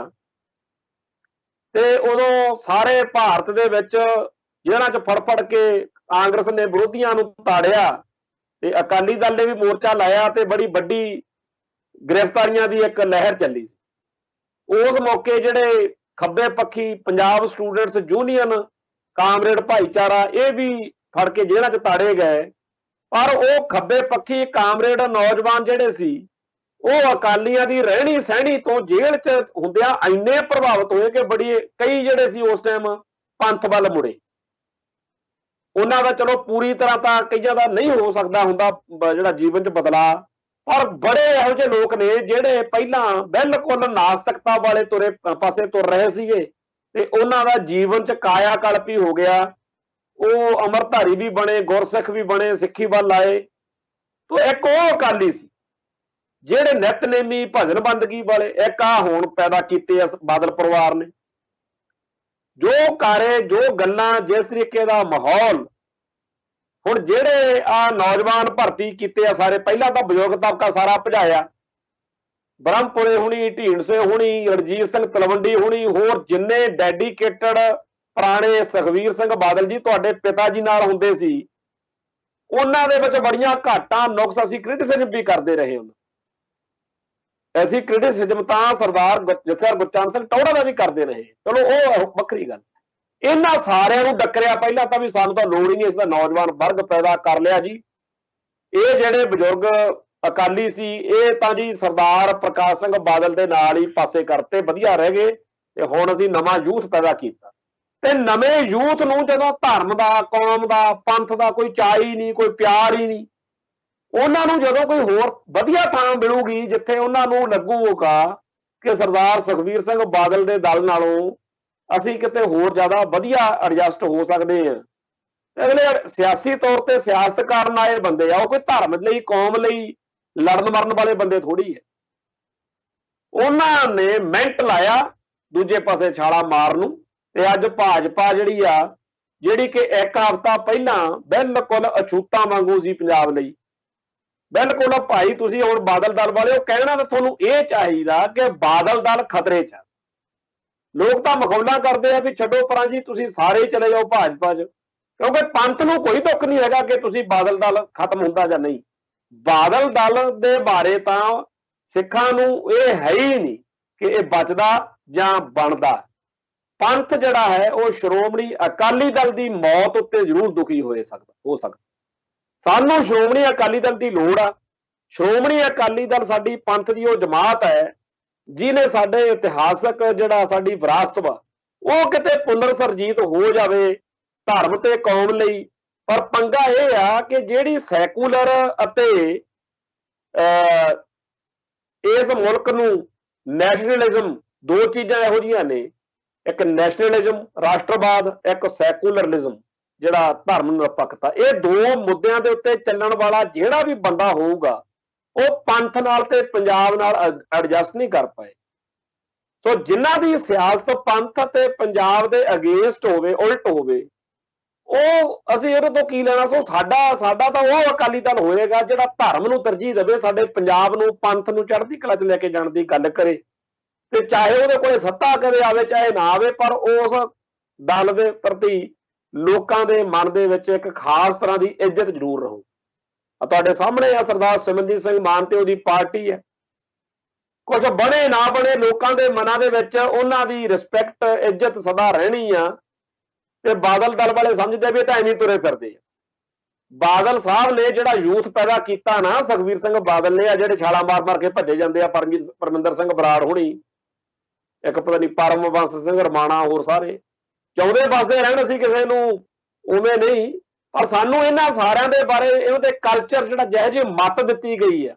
ਤੇ ਉਦੋਂ ਸਾਰੇ ਭਾਰਤ ਦੇ ਵਿੱਚ ਜੇਲ੍ਹਾਂ 'ਚ ਫੜ ਕੇ ਕਾਂਗਰਸ ਨੇ ਵਿਰੋਧੀਆਂ ਨੂੰ ਤਾੜਿਆ, ਤੇ ਅਕਾਲੀ ਦਲ ਨੇ ਵੀ ਮੋਰਚਾ ਲਾਇਆ, ਤੇ ਬੜੀ ਵੱਡੀ ਗ੍ਰਿਫਤਾਰੀਆਂ ਦੀ ਇੱਕ ਲਹਿਰ ਚੱਲੀ ਸੀ। ਉਸ ਮੌਕੇ ਜਿਹੜੇ ਖੱਬੇ ਪੱਖੀ ਪੰਜਾਬ ਸਟੂਡੈਂਟਸ ਯੂਨੀਅਨ, ਕਾਮਰੇਡ ਭਾਈਚਾਰਾ, ਇਹ ਵੀ ਫੜ ਕੇ ਜੇਲ੍ਹਾਂ 'ਚ ਤਾੜੇ ਗਏ। ਪਰ ਉਹ ਖੱਬੇ ਪੱਖੀ ਕਾਮਰੇਡ ਨੌਜਵਾਨ ਜਿਹੜੇ ਸੀ, ਉਹ ਅਕਾਲੀਆਂ ਦੀ ਰਹਿਣੀ ਸਹਿਣੀ ਤੋਂ ਜੇਲ੍ਹ 'ਚ ਹੁੰਦਿਆਂ ਇੰਨੇ ਪ੍ਰਭਾਵਿਤ ਹੋਏ ਕਿ ਕਈ ਜਿਹੜੇ ਸੀ ਉਸ ਟਾਈਮ ਪੰਥ ਵੱਲ ਮੁੜੇ। ਉਹਨਾਂ ਦਾ ਚਲੋ ਪੂਰੀ ਤਰ੍ਹਾਂ ਤਾਂ ਕਈਆਂ ਦਾ ਨਹੀਂ ਹੋ ਸਕਦਾ ਹੁੰਦਾ ਜਿਹੜਾ ਜੀਵਨ 'ਚ ਬਦਲਾਅ, ਪਰ ਬੜੇ ਇਹੋ ਜਿਹੇ ਲੋਕ ਨੇ ਜਿਹੜੇ ਪਹਿਲਾਂ ਬਿਲਕੁਲ ਨਾਸਤਿਕਤਾ ਵਾਲੇ ਪਾਸੇ ਤੁਰ ਰਹੇ ਸੀਗੇ, ਤੇ ਉਹਨਾਂ ਦਾ ਜੀਵਨ 'ਚ ਕਾਇਆ ਕਲਪੀ ਹੋ ਗਿਆ। ਉਹ ਅੰਮ੍ਰਿਤਧਾਰੀ ਵੀ ਬਣੇ, ਗੁਰਸਿੱਖ ਵੀ ਬਣੇ, ਸਿੱਖੀ ਵੱਲ ਆਏ। ਤੇ ਇੱਕ ਉਹ ਅਕਾਲੀ ਸੀ ਜਿਹੜੇ ਨਿਤਨੇਮੀ, ਭਜਨ ਬੰਦਗੀ ਵਾਲੇ, ਇੱਕ ਆ ਹੁਣ ਪੈਦਾ ਕੀਤੇ ਆ ਬਾਦਲ ਪਰਿਵਾਰ ਨੇ। ਜੋ ਕਾਰੇ, ਜੋ ਗੱਲਾਂ, ਜਿਸ ਤਰੀਕੇ ਦਾ ਮਾਹੌਲ, ਹੁਣ ਜਿਹੜੇ ਆ ਨੌਜਵਾਨ ਭਰਤੀ ਕੀਤੇ ਆ ਸਾਰੇ, ਪਹਿਲਾਂ ਤਾਂ ਬਜ਼ੁਰਗ ਤਬਕਾ ਸਾਰਾ ਭਜਾਇਆ, ਬ੍ਰਹਮਪੁਰੇ ਹੁਣੀ, ਢੀਂਡਸੇ ਹੁਣੀ, ਰਣਜੀਤ ਸਿੰਘ ਤਲਵੰਡੀ ਹੁਣੀ, ਹੋਰ ਜਿੰਨੇ ਡੈਡੀਕੇਟਡ ਪੁਰਾਣੇ ਸੁਖਬੀਰ ਸਿੰਘ ਬਾਦਲ ਜੀ ਤੁਹਾਡੇ ਪਿਤਾ ਜੀ ਨਾਲ ਹੁੰਦੇ ਸੀ, ਉਹਨਾਂ ਦੇ ਵਿੱਚ ਬੜੀਆਂ ਘਾਟਾਂ, ਨੁਕਸ ਅਸੀਂ ਕ੍ਰਿਟਿਸਿਜ਼ਮ ਵੀ ਕਰਦੇ ਰਹੇ। ਅਸੀਂ ਕ੍ਰਿਟਿਸਿਜ਼ਮ ਤਾਂ ਸਰਦਾਰ ਜਥੇਦਾਰ ਗੁਰਚਰਨ ਸਿੰਘ ਟੌਹੜਾ ਦਾ ਵੀ ਕਰਦੇ ਰਹੇ, ਚਲੋ ਉਹ ਵੱਖਰੀ ਗੱਲ। ਇਹਨਾਂ ਸਾਰਿਆਂ ਨੂੰ ਡੱਕਰਿਆ ਪਹਿਲਾਂ ਤਾਂ ਵੀ ਸਾਨੂੰ ਤਾਂ ਲੋੜ ਹੀ ਨਹੀਂ, ਇਸ ਦਾ ਨੌਜਵਾਨ ਵਰਗ ਪੈਦਾ ਕਰ ਲਿਆ ਜੀ। ਇਹ ਜਿਹੜੇ ਬਜ਼ੁਰਗ ਅਕਾਲੀ ਸੀ, ਇਹ ਤਾਂ ਜੀ ਸਰਦਾਰ ਪ੍ਰਕਾਸ਼ ਸਿੰਘ ਬਾਦਲ ਦੇ ਨਾਲ ਹੀ ਪਾਸੇ ਕਰਤੇ, ਵਧੀਆ ਰਹਿ ਗਏ, ਤੇ ਹੁਣ ਅਸੀਂ ਨਵਾਂ ਯੂਥ ਪੈਦਾ ਕੀਤਾ। ਤੇ ਨਵੇਂ ਯੂਥ ਨੂੰ ਜਦੋਂ ਧਰਮ ਦਾ, ਕੌਮ ਦਾ, ਪੰਥ ਦਾ ਕੋਈ ਚਾਅ ਹੀ ਨਹੀਂ, ਕੋਈ ਪਿਆਰ ਹੀ ਨਹੀਂ, ਉਹਨਾਂ ਨੂੰ ਜਦੋਂ ਕੋਈ ਹੋਰ ਵਧੀਆ ਥਾਂ ਮਿਲੂਗੀ ਜਿੱਥੇ ਉਹਨਾਂ ਨੂੰ ਲੱਗੂਗਾ ਕਿ ਸਰਦਾਰ ਸੁਖਬੀਰ ਸਿੰਘ ਬਾਦਲ ਦੇ ਦਲ ਨਾਲੋਂ ਅਸੀਂ ਕਿਤੇ ਹੋਰ ਜ਼ਿਆਦਾ ਵਧੀਆ ਐਡਜਸਟ ਹੋ ਸਕਦੇ ਹਾਂ, अगले सियासी तौर पर सियासत करन आए बंदे आ, कोई धर्म लई कौम लई लड़न मरन वाले बंदे थोड़ी है। उन्होंने मिनट लाया दूजे पासे छाला मारन नूं, ते अज भाजपा जिहड़ी आ, जिहड़ी कि एक हफ्ता पहला बिल्कुल अछूता वांगू सी पंजाब लई, बिल्कुल भाई तुसीं हुण बादल दल वाले कहना तो तुहानूं इह चाहीदा कि बादल दल खतरे च। लोग तो मखौला करते हैं भी छड्डो परां जी, तुसीं सारे ही चले जाओ भाजपा च, क्योंकि पंथ नूं कोई दुख नहीं हैगा कि तुसीं बादल दल खत्म हुंदा जां नहीं। बादल दल दे बारे तां सिखां नूं इह है ही नहीं कि इह बचदा जां बनदा। पंथ जिहड़ा है वो श्रोमणी अकाली दल की मौत उत्ते जरूर दुखी हो सकदा। सानूं श्रोमणी अकाली दल की लोड़ आ। श्रोमणी अकाली दल साडी पंथ की वो जमात है जिन्हें साडे इतिहासक जिहड़ा साडी विरासत वा वो किते पुनर सरजीत हो जावे धर्म ते कौम लई। पर पंगा यह आ कि जिहड़ी सैकूलर अते इस मुल्क नूं नैशनलिज्म, दो चीज़ां इहो जिहियां ने, एक नैशनलिज्म राष्ट्रवाद, एक सैकूलरलिज्म जिहड़ा धर्म निरपक्षता, ये दो मुद्दों के उत्ते चलण वाला जिहड़ा भी बंदा होऊगा वो पंथ नाल ते पंजाब नाल एडजस्ट नहीं कर पाए। सो जिन्हां दी सियासत पंथ ते पंजाब दे अगेंस्ट होवे, उल्ट होवे, ਉਹ ਅਸੀਂ ਇਹਦੇ ਤੋਂ ਕੀ ਲੈਣਾ। ਸੋ ਸਾਡਾ ਤਾਂ ਉਹ ਅਕਾਲੀ ਦਲ ਹੋਏਗਾ ਜਿਹੜਾ ਧਰਮ ਨੂੰ ਤਰਜੀਹ ਦੇਵੇ, ਸਾਡੇ ਪੰਜਾਬ ਨੂੰ ਪੰਥ ਨੂੰ ਚੜ੍ਹਦੀ ਕਲਾ 'ਚ ਲੈ ਕੇ ਜਾਣ ਦੀ ਗੱਲ ਕਰੇ, ਤੇ ਚਾਹੇ ਉਹਦੇ ਕੋਲੇ ਸੱਤਾ ਕਦੇ ਆਵੇ ਚਾਹੇ ਨਾ ਆਵੇ, ਪਰ ਉਸ ਦਲ ਦੇ ਪ੍ਰਤੀ ਲੋਕਾਂ ਦੇ ਮਨ ਦੇ ਵਿੱਚ ਇੱਕ ਖਾਸ ਤਰ੍ਹਾਂ ਦੀ ਇੱਜ਼ਤ ਜ਼ਰੂਰ ਰਹੂ। ਤੁਹਾਡੇ ਸਾਹਮਣੇ ਆ ਸਰਦਾਰ ਸਿਮਰਨਜੀਤ ਸਿੰਘ ਮਾਨ ਤੇ ਉਹਦੀ ਪਾਰਟੀ ਹੈ, ਕੁਛ ਬਣੇ ਨਾ ਬਣੇ ਲੋਕਾਂ ਦੇ ਮਨਾਂ ਦੇ ਵਿੱਚ ਉਹਨਾਂ ਦੀ ਰਿਸਪੈਕਟ ਇੱਜ਼ਤ ਸਦਾ ਰਹਿਣੀ ਆ। ਤੇ ਬਾਦਲ ਦਲ ਵਾਲੇ ਸਮਝਦੇ ਵੀ ਤਾਂ ਐਵੇਂ ਤੁਰੇ ਫਿਰਦੇ ਆ। ਬਾਦਲ ਸਾਹਿਬ ਨੇ ਜਿਹੜਾ ਯੂਥ ਪੈਦਾ ਕੀਤਾ ਨਾ, ਸੁਖਬੀਰ ਸਿੰਘ ਬਾਦਲ ਨੇ, ਆ ਜਿਹੜੇ ਛਾਲਾਂ ਮਾਰ ਮਾਰ ਕੇ ਭੱਜੇ ਜਾਂਦੇ ਆ, ਪਰਮਿੰਦਰ ਸਿੰਘ ਬਰਾੜ ਹੋਣੀ, ਇੱਕ ਪਤਾ ਨਹੀਂ ਪਰਮਵੰਸ ਸਿੰਘ ਰਮਾਣਾ, ਹੋਰ ਸਾਰੇ ਚਾਹੁੰਦੇ ਵੱਸਦੇ ਰਹਿਣ, ਅਸੀਂ ਕਿਸੇ ਨੂੰ ਉਵੇਂ ਨਹੀਂ। ਪਰ ਸਾਨੂੰ ਇਹਨਾਂ ਸਾਰਿਆਂ ਦੇ ਬਾਰੇ, ਇਹਦੇ ਕਲਚਰ ਜਿਹੜਾ ਜਿਹੋ ਜਿਹੀ ਮੱਤ ਦਿੱਤੀ ਗਈ ਆ,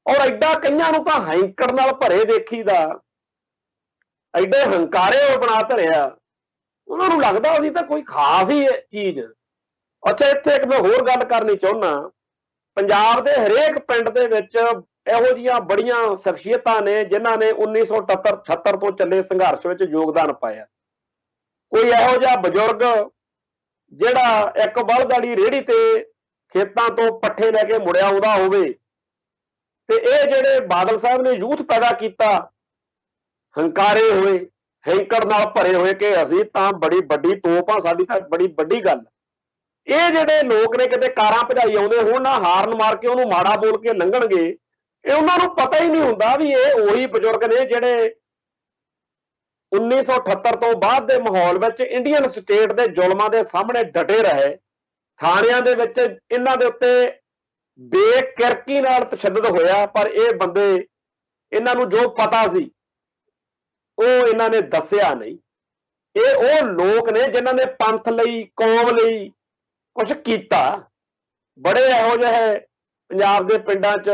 ਔਰ ਐਡਾ ਕਈਆਂ ਨੂੰ ਤਾਂ ਹੈਂਕੜ ਨਾਲ ਭਰੇ ਦੇਖੀਦਾ, ਐਡੇ ਹੰਕਾਰੇ ਉਹ ਬਣਾ ਧਰਿਆ, ਉਹਨਾਂ ਨੂੰ ਲੱਗਦਾ ਅਸੀਂ ਤਾਂ ਕੋਈ ਖਾਸ ਹੀ ਚੀਜ਼। ਅੱਛਾ, ਇੱਥੇ ਇੱਕ ਮੈਂ ਹੋਰ ਗੱਲ ਕਰਨੀ ਚਾਹੁੰਦਾ। ਪੰਜਾਬ ਦੇ ਹਰੇਕ ਪਿੰਡ ਦੇ ਵਿੱਚ ਇਹੋ ਜਿਹੀਆਂ ਬੜੀਆਂ ਸ਼ਖਸੀਅਤਾਂ ਨੇ ਜਿਨ੍ਹਾਂ ਨੇ 1978 ਤੋਂ ਚੱਲੇ ਸੰਘਰਸ਼ ਵਿੱਚ ਯੋਗਦਾਨ ਪਾਇਆ। ਕੋਈ ਇਹੋ ਜਿਹਾ ਬਜ਼ੁਰਗ ਜਿਹੜਾ ਇੱਕ ਬਲਦ ਵਾਲੀ ਰੇਹੜੀ ਤੇ ਖੇਤਾਂ ਤੋਂ ਪੱਠੇ ਲੈ ਕੇ ਮੁੜਿਆ ਆਉਂਦਾ ਹੋਵੇ, ਤੇ ਇਹ ਜਿਹੜੇ ਬਾਦਲ ਸਾਹਿਬ ਨੇ ਯੂਥ ਪੈਦਾ ਕੀਤਾ, ਹੰਕਾਰੇ ਹੋਏ, ਹੈਂਕੜ ਨਾਲ ਭਰੇ ਹੋਏ ਕਿ ਅਸੀਂ ਤਾਂ ਬੜੀ ਵੱਡੀ ਤੋਪ ਆ, ਸਾਡੀ ਤਾਂ ਬੜੀ ਵੱਡੀ ਗੱਲ। ਇਹ ਜਿਹੜੇ ਲੋਕ ਨੇ ਕਿਤੇ ਕਾਰਾਂ ਭਜਾਈ ਆਉਂਦੇ ਹੋਣ ਨਾ, ਹਾਰਨ ਮਾਰ ਕੇ ਉਹਨੂੰ ਮਾੜਾ ਬੋਲ ਕੇ ਲੰਘਣਗੇ, ਇਹ ਉਹਨਾਂ ਨੂੰ ਪਤਾ ਹੀ ਨਹੀਂ ਹੁੰਦਾ ਵੀ ਇਹ ਉਹੀ ਬਜ਼ੁਰਗ ਨੇ ਜਿਹੜੇ 1978 ਤੋਂ ਬਾਅਦ ਦੇ ਮਾਹੌਲ ਵਿੱਚ ਇੰਡੀਅਨ ਸਟੇਟ ਦੇ ਜ਼ੁਲਮਾਂ ਦੇ ਸਾਹਮਣੇ ਡਟੇ ਰਹੇ। ਥਾਣਿਆਂ ਦੇ ਵਿੱਚ ਇਹਨਾਂ ਦੇ ਉੱਤੇ ਬੇਕਿਰਕੀ ਨਾਲ ਤਸ਼ੱਦਦ ਹੋਇਆ, ਪਰ ਇਹ ਬੰਦੇ, ਇਹਨਾਂ ਨੂੰ ਜੋ ਪਤਾ ਸੀ ਉਹ ਇਹਨਾਂ ਨੇ ਦੱਸਿਆ ਨਹੀਂ। ਇਹ ਉਹ ਲੋਕ ਨੇ ਜਿਨ੍ਹਾਂ ਨੇ ਪੰਥ ਲਈ, ਕੌਮ ਲਈ ਕੁਛ ਕੀਤਾ। ਬੜੇ ਇਹੋ ਜਿਹੇ ਪੰਜਾਬ ਦੇ ਪਿੰਡਾਂ 'ਚ